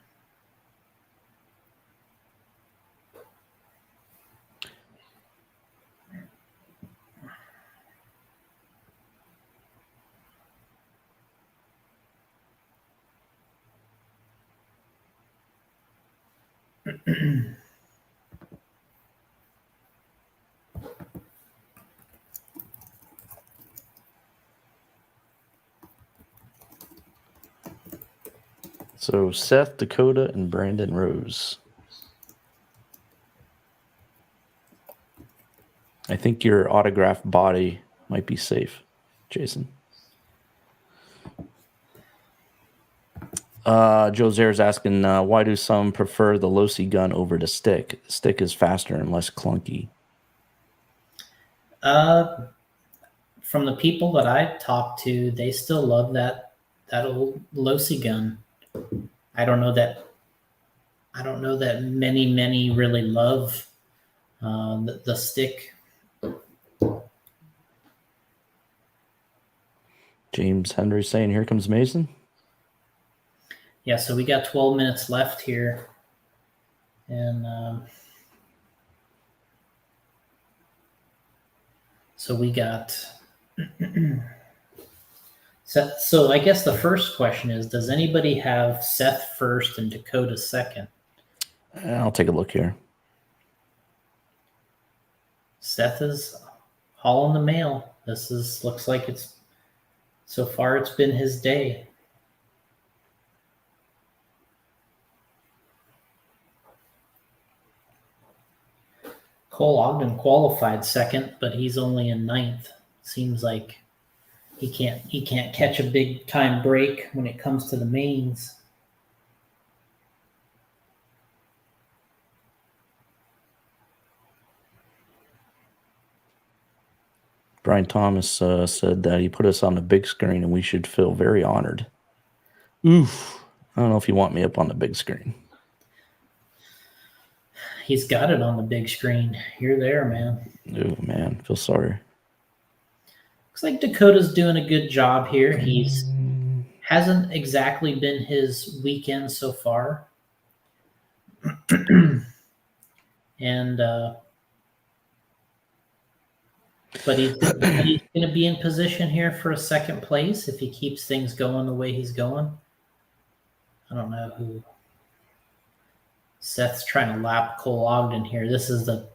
So Seth, Dakota, and Brandon Rose. I think your autographed body might be safe, Jason. Joe Zare's asking, why do some prefer the Losi gun over the stick? Stick is faster and less clunky. From the people that I talked to, they still love that old Losi gun. I don't know that many really love the stick. James Henry saying, here comes Mason. Yeah, so we got 12 minutes left here. And so we got... So I guess the first question is, does anybody have Seth first and Dakota second? I'll take a look here. Seth is hauling the mail. Looks like so far it's been his day. Cole Ogden qualified second, but he's only in 9th. Seems like he can't catch a big time break when it comes to the mains. Brian Thomas said that he put us on the big screen and we should feel very honored. Oof. I don't know if you want me up on the big screen. He's got it on the big screen. You're there, man. Oh, man. Feel sorry. Looks like Dakota's doing a good job here. He's hasn't exactly been his weekend so far. And but he's going to be in position here for a second place if he keeps things going the way he's going. I don't know who. Seth's trying to lap Cole Ogden here. This is the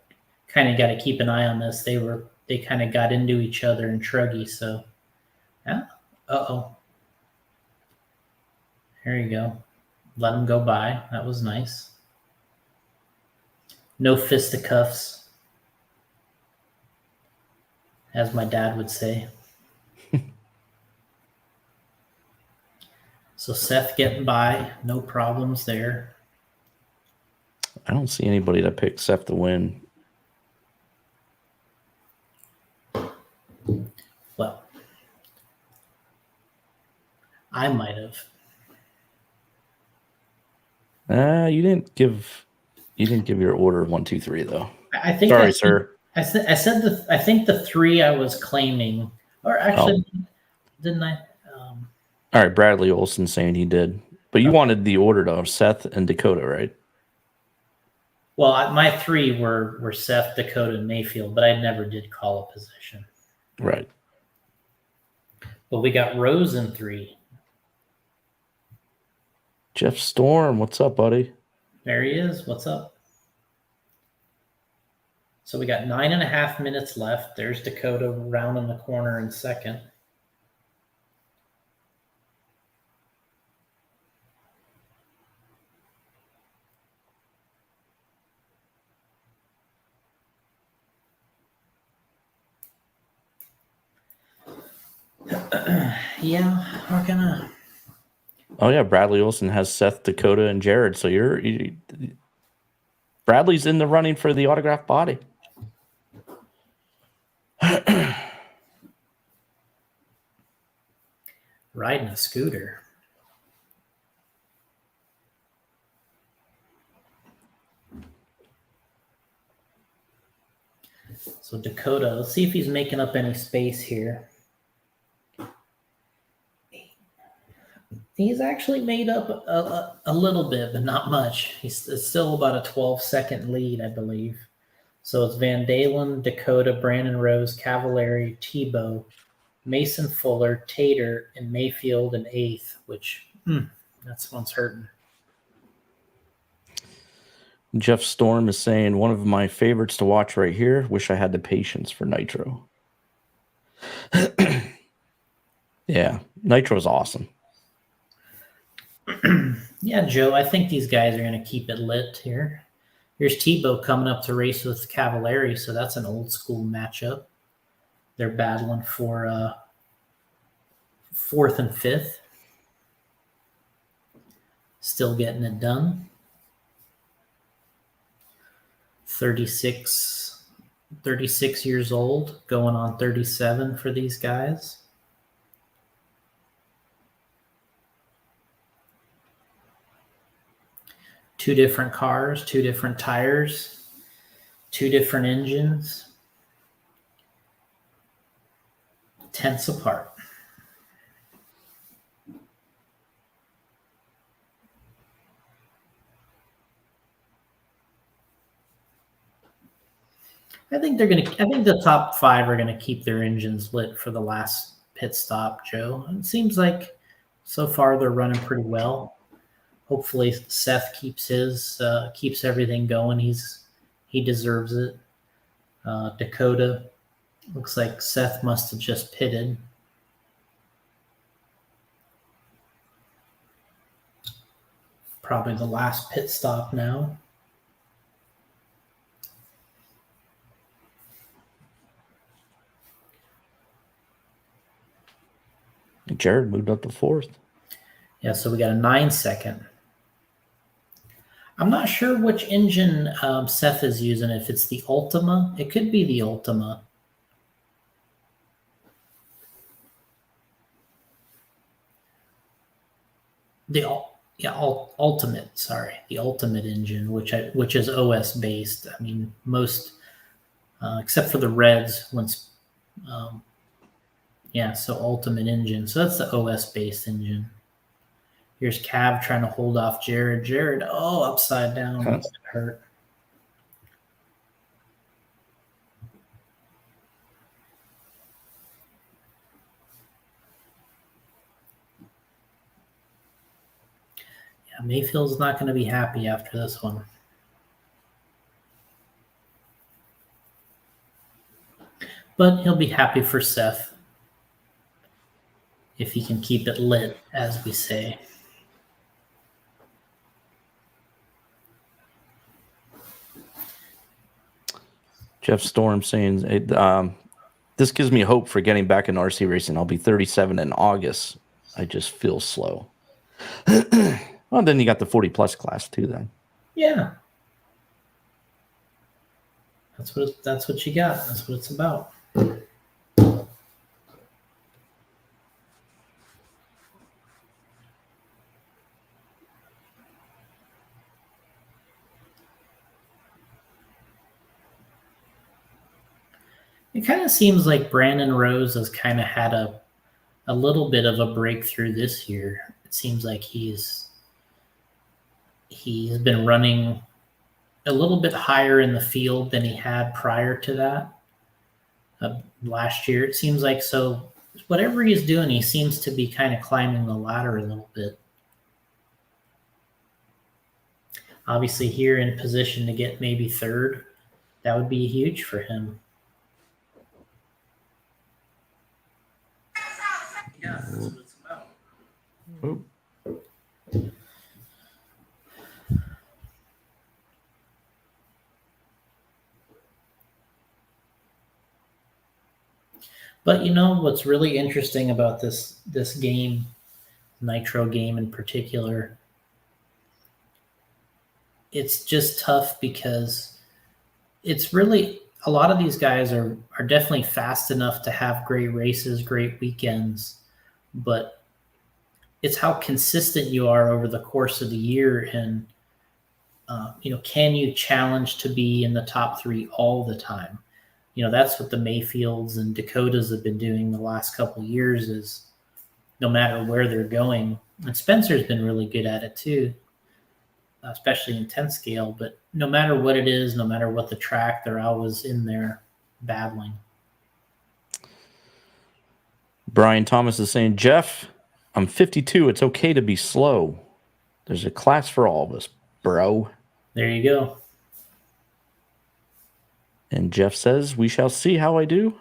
kind of got to keep an eye on this. They kind of got into each other in Truggy, so yeah. Here you go. Let him go by. That was nice. No fisticuffs, as my dad would say. So Seth getting by, no problems there. I don't see anybody that picked Seth to win. Well, I might have. You didn't give your order 1, 2, 3 though. I think. Sorry, sir. I said I think the 3 I was claiming, or actually, didn't I? All right, Bradley Olson saying he did, but you wanted the order of Seth and Dakota, right? Well, my 3 were Seth, Dakota, and Mayfield, but I never did call a position. Right. But we got Rose in 3. Jeff Storm, what's up, buddy? There he is. What's up? So we got 9.5 minutes left. There's Dakota rounding the corner in second. Yeah, we're gonna. Oh yeah, Bradley Wilson has Seth, Dakota, and Jared. So Bradley's in the running for the autographed body. Riding a scooter. So Dakota, let's see if he's making up any space here. He's actually made up a little bit, but not much. It's still about a 12-second lead, I believe. So it's Van Dalen, Dakota, Brandon Rose, Cavallari, Tebow, Mason Fuller, Tater, and Mayfield in 8th, which that's one's hurting. Jeff Storm is saying, one of my favorites to watch right here. Wish I had the patience for Nitro. Yeah, Nitro is awesome. Yeah, Joe, I think these guys are going to keep it lit here. Here's Tebow coming up to race with Cavallari, so that's an old school matchup. They're battling for 4th and 5th. Still getting it done. 36 years old, going on 37 for these guys. Two different cars, 2 different tires, 2 different engines, tenths apart. I think the top 5 are gonna keep their engines lit for the last pit stop, Joe. It seems like so far they're running pretty well. Hopefully Seth keeps everything going. He deserves it. Dakota, looks like Seth must have just pitted. Probably the last pit stop now. Jared moved up to 4th. Yeah, so we got a 9-second. I'm not sure which engine Seth is using. If it's the Ultima, it could be the Ultima. Ultimate. Sorry, the Ultimate engine, which is OS based. I mean, most except for the Reds, so Ultimate engine. So that's the OS based engine. Here's Cav trying to hold off Jared. Jared, upside down. That's hurt. Yeah, Mayfield's not going to be happy after this one. But he'll be happy for Seth if he can keep it lit, as we say. Jeff Storm saying, this gives me hope for getting back in RC racing. I'll be 37 in August. I just feel slow. Well, then you got the 40-plus class too then. Yeah. That's what you got. That's what it's about. It kind of seems like Brandon Rose has kind of had a little bit of a breakthrough this year. It seems like he's been running a little bit higher in the field than he had prior to that last year. It seems like, so whatever he's doing, he seems to be kind of climbing the ladder a little bit. Obviously here in position to get maybe 3rd. That would be huge for him. Yeah, that's what it's about. Oop. But you know what's really interesting about this game, Nitro game in particular, it's just tough because it's really a lot of these guys are definitely fast enough to have great races, great weekends, but it's how consistent you are over the course of the year, and can you challenge to be in the top 3 all the time? That's what the Mayfields and Dakotas have been doing the last couple of years, is no matter where they're going. And Spencer's been really good at it too, especially in 10 scale. But no matter what it is, no matter what the track, they're always in there battling. Brian Thomas is saying, Jeff, I'm 52. It's okay to be slow. There's a class for all of us, bro. There you go. And Jeff says, we shall see how I do.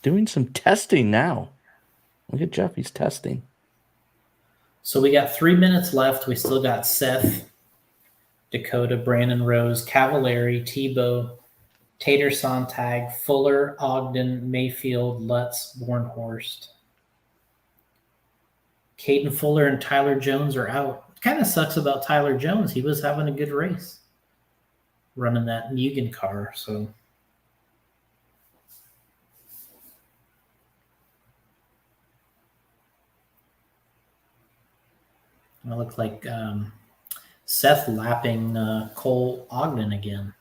Doing some testing now. Look at Jeff. He's testing. So we got 3 minutes left. We still got Seth, Dakota, Brandon Rose, Cavallari, Tebow, Tater Sontag, Fuller, Ogden, Mayfield, Lutz, Bornhorst. Caden Fuller and Tyler Jones are out. It kind of sucks about Tyler Jones. He was having a good race running that Mugen car. So it looked like Seth lapping Cole Ogden again.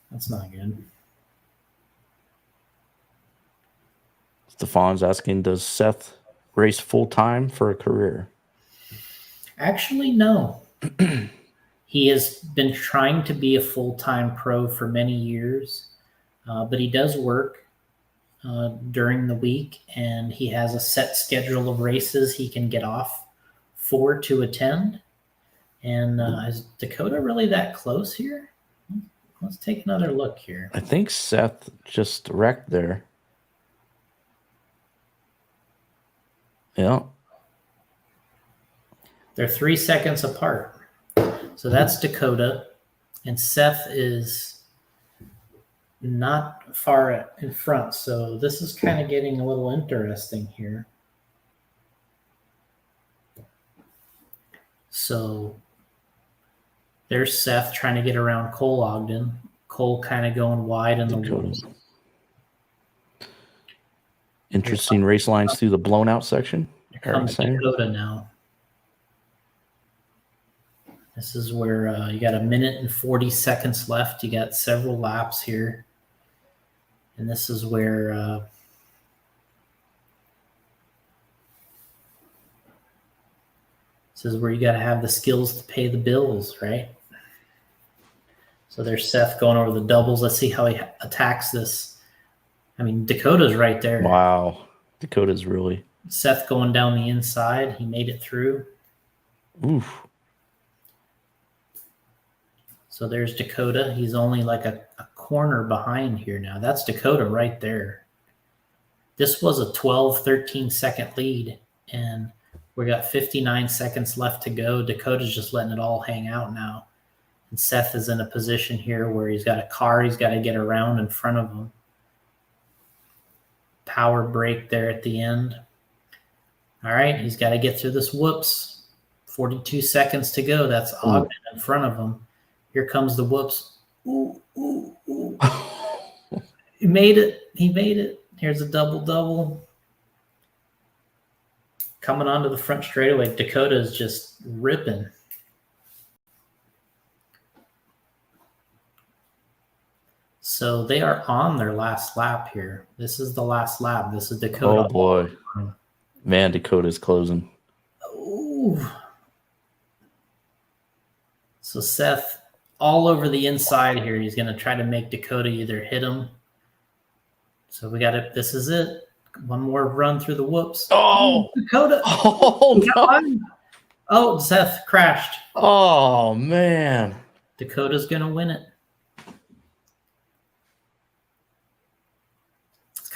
That's not good. Stefan's asking, does Seth race full-time for a career? Actually, no. He has been trying to be a full-time pro for many years, but he does work during the week, and he has a set schedule of races he can get off for to attend. And is Dakota really that close here? Let's take another look here. I think Seth just wrecked there. Yeah. They're 3 seconds apart. So that's Dakota, and Seth is not far in front. So this is kind of getting a little interesting here. So there's Seth trying to get around Cole Ogden. Cole kind of going wide in the woods. Interesting race lines through the blown out section. Here comes Dakota now. This is where you got 1 minute and 40 seconds left. You got several laps here. And this is where you got to have the skills to pay the bills, right? So there's Seth going over the doubles. Let's see how he attacks this. I mean, Dakota's right there. Wow. Dakota's really. Seth going down the inside. He made it through. Oof. So there's Dakota. He's only like a corner behind here now. That's Dakota right there. This was a 12, 13-second lead, and we got 59 seconds left to go. Dakota's just letting it all hang out now. And Seth is in a position here where he's got a car he's got to get around in front of him. Power brake there at the end. All right, he's got to get through this whoops. 42 seconds to go. That's Ogden in front of him. Here comes the whoops. Ooh, ooh, ooh. He made it. He made it. Here's a double-double. Coming onto the front straightaway, Dakota is just ripping. So they are on their last lap here. This is the last lap. This is Dakota. Oh, boy. Man, Dakota's closing. Ooh. So Seth, all over the inside here. He's going to try to make Dakota either hit him. So we got it. This is it. One more run through the whoops. Oh, Dakota. Oh, no. Oh, Seth crashed. Oh, man. Dakota's going to win it.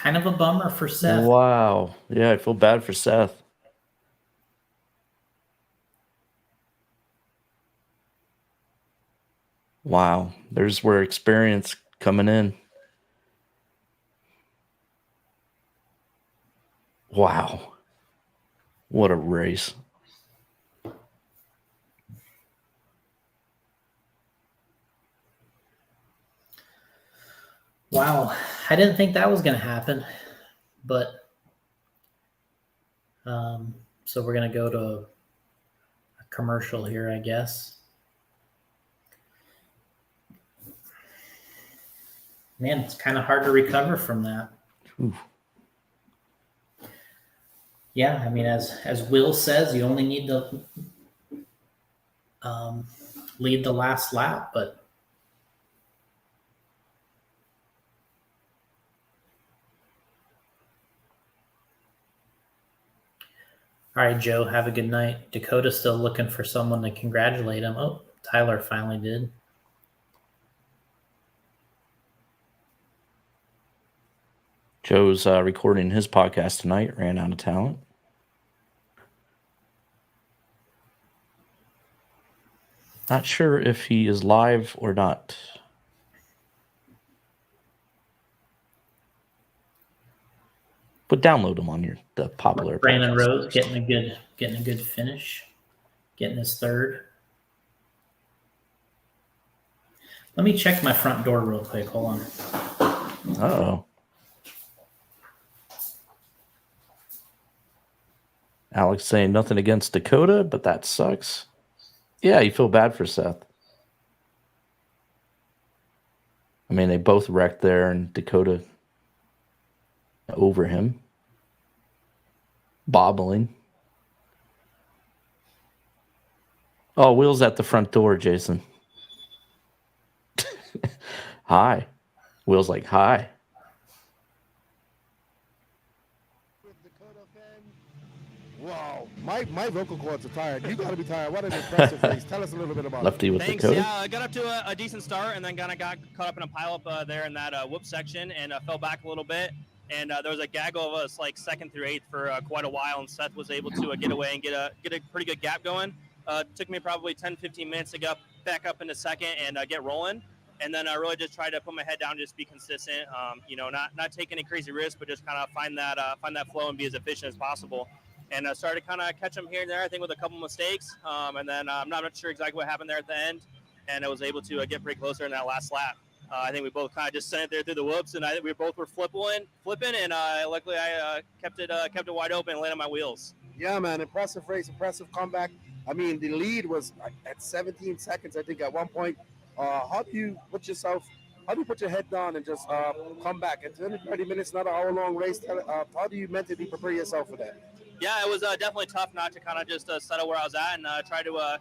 kind of a bummer for Seth. Wow. Yeah, I feel bad for Seth. Wow. There's where experience coming in. Wow. What a race. Wow. I didn't think that was going to happen, but so we're going to go to a commercial here, I guess. Man, it's kind of hard to recover from that. Oof. Yeah, I mean, as Will says, you only need to lead the last lap, but all right, Joe, have a good night. Dakota's still looking for someone to congratulate him. Oh, Tyler finally did. Joe's recording his podcast tonight, ran out of talent. Not sure if he is live or not. But download him on the popular. Brandon podcast Rose first. getting a good finish, getting his third. Let me check my front door real quick. Hold on. Uh-oh. Alex saying nothing against Dakota, but that sucks. Yeah, you feel bad for Seth. I mean, they both wrecked there, and Dakota over him. Bobbling. Oh, Will's at the front door, Jason. Hi. Will's like, hi. Wow, my vocal cords are tired. You got to be tired. What an impressive race. Tell us a little bit about Lefty with Thanks. Dakota. Yeah, I got up to a decent start and then kind of got caught up in a pileup there in that whoop section and fell back a little bit. And there was a gaggle of us like second through eighth for quite a while, and Seth was able to get away and get a pretty good gap going. Took me probably 10, 15 minutes to get back up into second and get rolling. And then I really just tried to put my head down, just be consistent. Not take any crazy risks, but just kind of find that flow and be as efficient as possible. And I started to kind of catch them here and there, I think, with a couple mistakes. And then I'm not sure exactly what happened there at the end. And I was able to get pretty closer in that last lap. I think we both kind of just sent it there through the whoops, and we both were flipping, and luckily I kept it wide open and landed my wheels. Yeah, man, impressive race, impressive comeback. I mean, the lead was at 17 seconds, I think, at one point. How do you put your head down and just come back? It's only 30 minutes, not an hour-long race. How do you mentally prepare yourself for that? Yeah, it was definitely tough not to kind of just settle where I was at and try to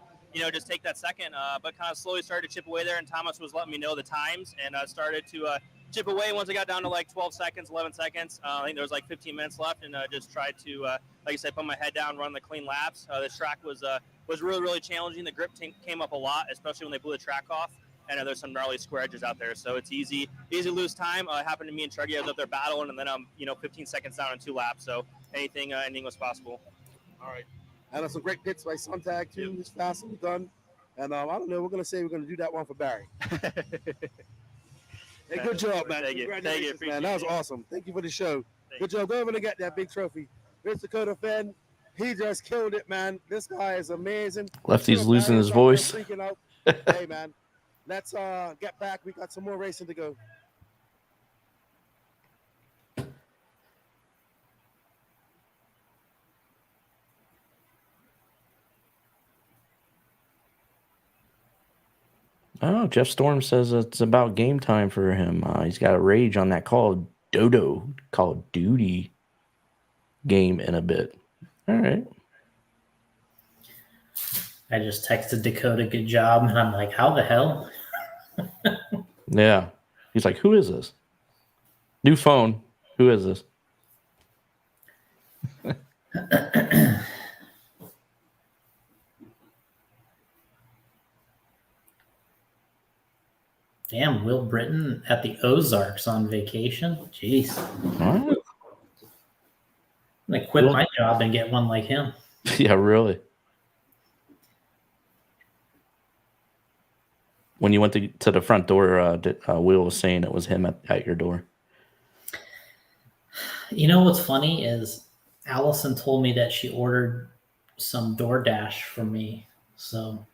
just take that second, but kind of slowly started to chip away there, and Thomas was letting me know the times, and started to chip away once I got down to like 12 seconds, 11 seconds. I think there was like 15 minutes left, and just tried to, like I said, put my head down, run the clean laps. This track was really, really challenging. The grip came up a lot, especially when they blew the track off, and there's some gnarly square edges out there, so it's easy to lose time. It happened to me and Truggy. I was up there battling, and then I'm 15 seconds down in 2 laps, so anything was possible. All right. And there's some great pits by Sontag, too. It's fast and done. And I don't know. We're going to do that one for Barry. Hey, good job, man. Thank you. Congratulations, man. That was awesome. Thank you for the show. Good job. Go over and get that big trophy. Here's Dakota Fenn. He just killed it, man. This guy is amazing. Lefty's losing his voice. Hey, man. Let's get back. We got some more racing to go. Oh, Jeff Storm says it's about game time for him. He's got a rage on that Call of Duty game in a bit. All right. I just texted Dakota, good job, and I'm like, how the hell? Yeah. He's like, who is this? New phone. Who is this? Damn, Will Britton at the Ozarks on vacation. Jeez. All right. I'm going to quit my job and get one like him. Yeah, really. When you went to the front door, Will was saying it was him at your door. You know what's funny is Allison told me that she ordered some DoorDash for me. So,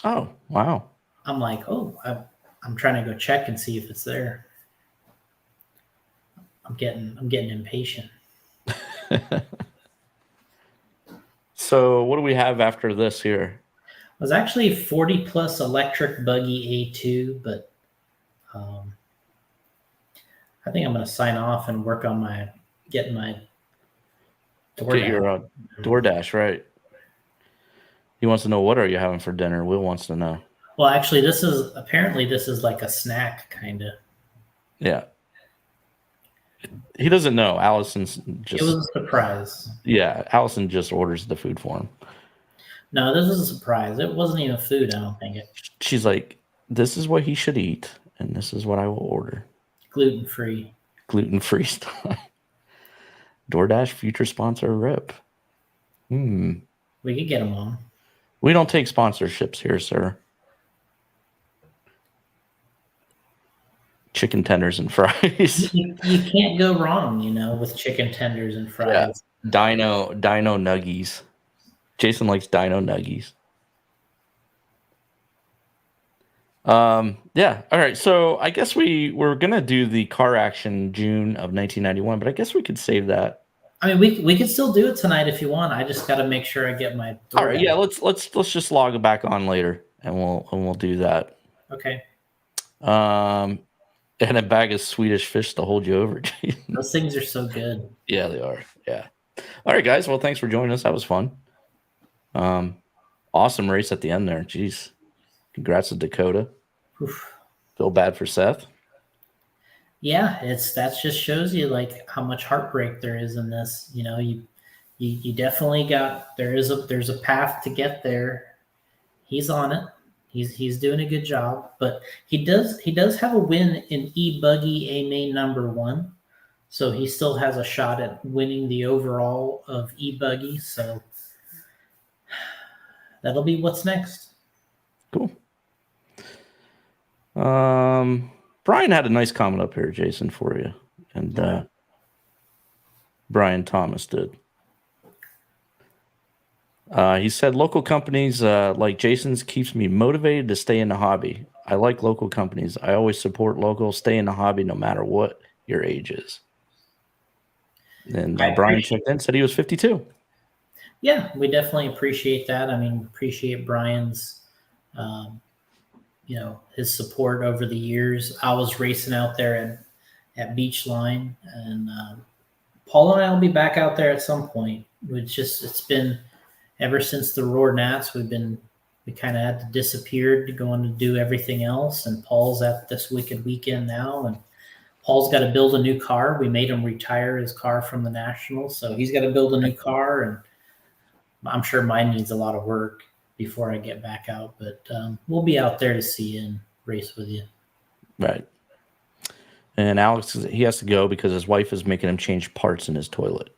oh wow! I'm like, I'm trying to go check and see if it's there. I'm getting impatient. So, what do we have after this here? It was actually 40 plus electric buggy A2, but I think I'm going to sign off and work on getting my DoorDash. Get your DoorDash, right? He wants to know, what are you having for dinner? Will wants to know. Well, actually, this is like a snack, kind of. Yeah. He doesn't know. Allison's just. It was a surprise. Yeah, Allison just orders the food for him. No, this is a surprise. It wasn't even food, I don't think. She's like, this is what he should eat, and this is what I will order. Gluten-free. Gluten-free stuff. DoorDash future sponsor rip. We could get them on. We don't take sponsorships here, sir. Chicken tenders and fries. You can't go wrong, with chicken tenders and fries. Yeah. Dino nuggies. Jason likes Dino nuggies. Yeah. All right. So I guess we're gonna do the car action June of 1991, but I guess we could save that. I mean, we could still do it tonight if you want. I just got to make sure I get my. All right. Yeah. Let's just log it back on later, and we'll do that. Okay. And a bag of Swedish fish to hold you over. Those things are so good. Yeah, they are. Yeah. All right, guys. Well, thanks for joining us. That was fun. Awesome race at the end there. Jeez. Congrats to Dakota. Oof. Feel bad for Seth. Yeah, that just shows you like how much heartbreak there is in this. You definitely there's a path to get there. He's on it. He's doing a good job, but he does have a win in e-buggy A-main number 1, so he still has a shot at winning the overall of e-buggy. So that'll be what's next. Cool. Brian had a nice comment up here, Jason, for you, and Brian Thomas did. He said, local companies like Jason's keeps me motivated to stay in the hobby. I like local companies. I always support local, stay in the hobby no matter what your age is. And Brian checked in, said he was 52. Yeah, we definitely appreciate that. I mean, appreciate Brian's, his support over the years. I was racing out there at Beachline, and Paul and I will be back out there at some point. It's been ever since the Roar Nats, we kind of had to disappear to go on to do everything else. And Paul's at this Wicked Weekend now, and Paul's got to build a new car. We made him retire his car from the Nationals, so he's got to build a new car, and I'm sure mine needs a lot of work before I get back out. But we'll be out there to see you and race with you. Right. And Alex, he has to go because his wife is making him change parts in his toilet.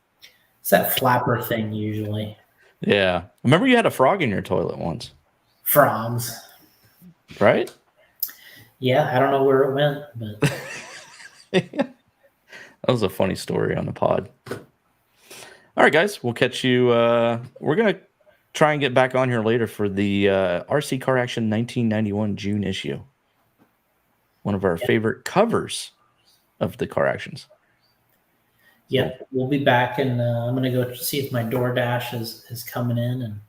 It's that flapper thing usually. Yeah. Remember you had a frog in your toilet once. Frogs. Right? Yeah, I don't know where it went, but that was a funny story on the pod. All right, guys, we'll catch you. We're going to try and get back on here later for the RC Car Action 1991 June issue. One of our favorite covers of the car actions. Yep, we'll be back, and I'm going to go see if my DoorDash is coming in, and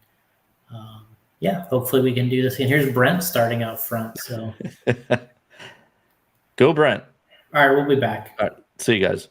hopefully we can do this. And here's Brent starting out front. So, go Brent. All right, we'll be back. All right, see you guys.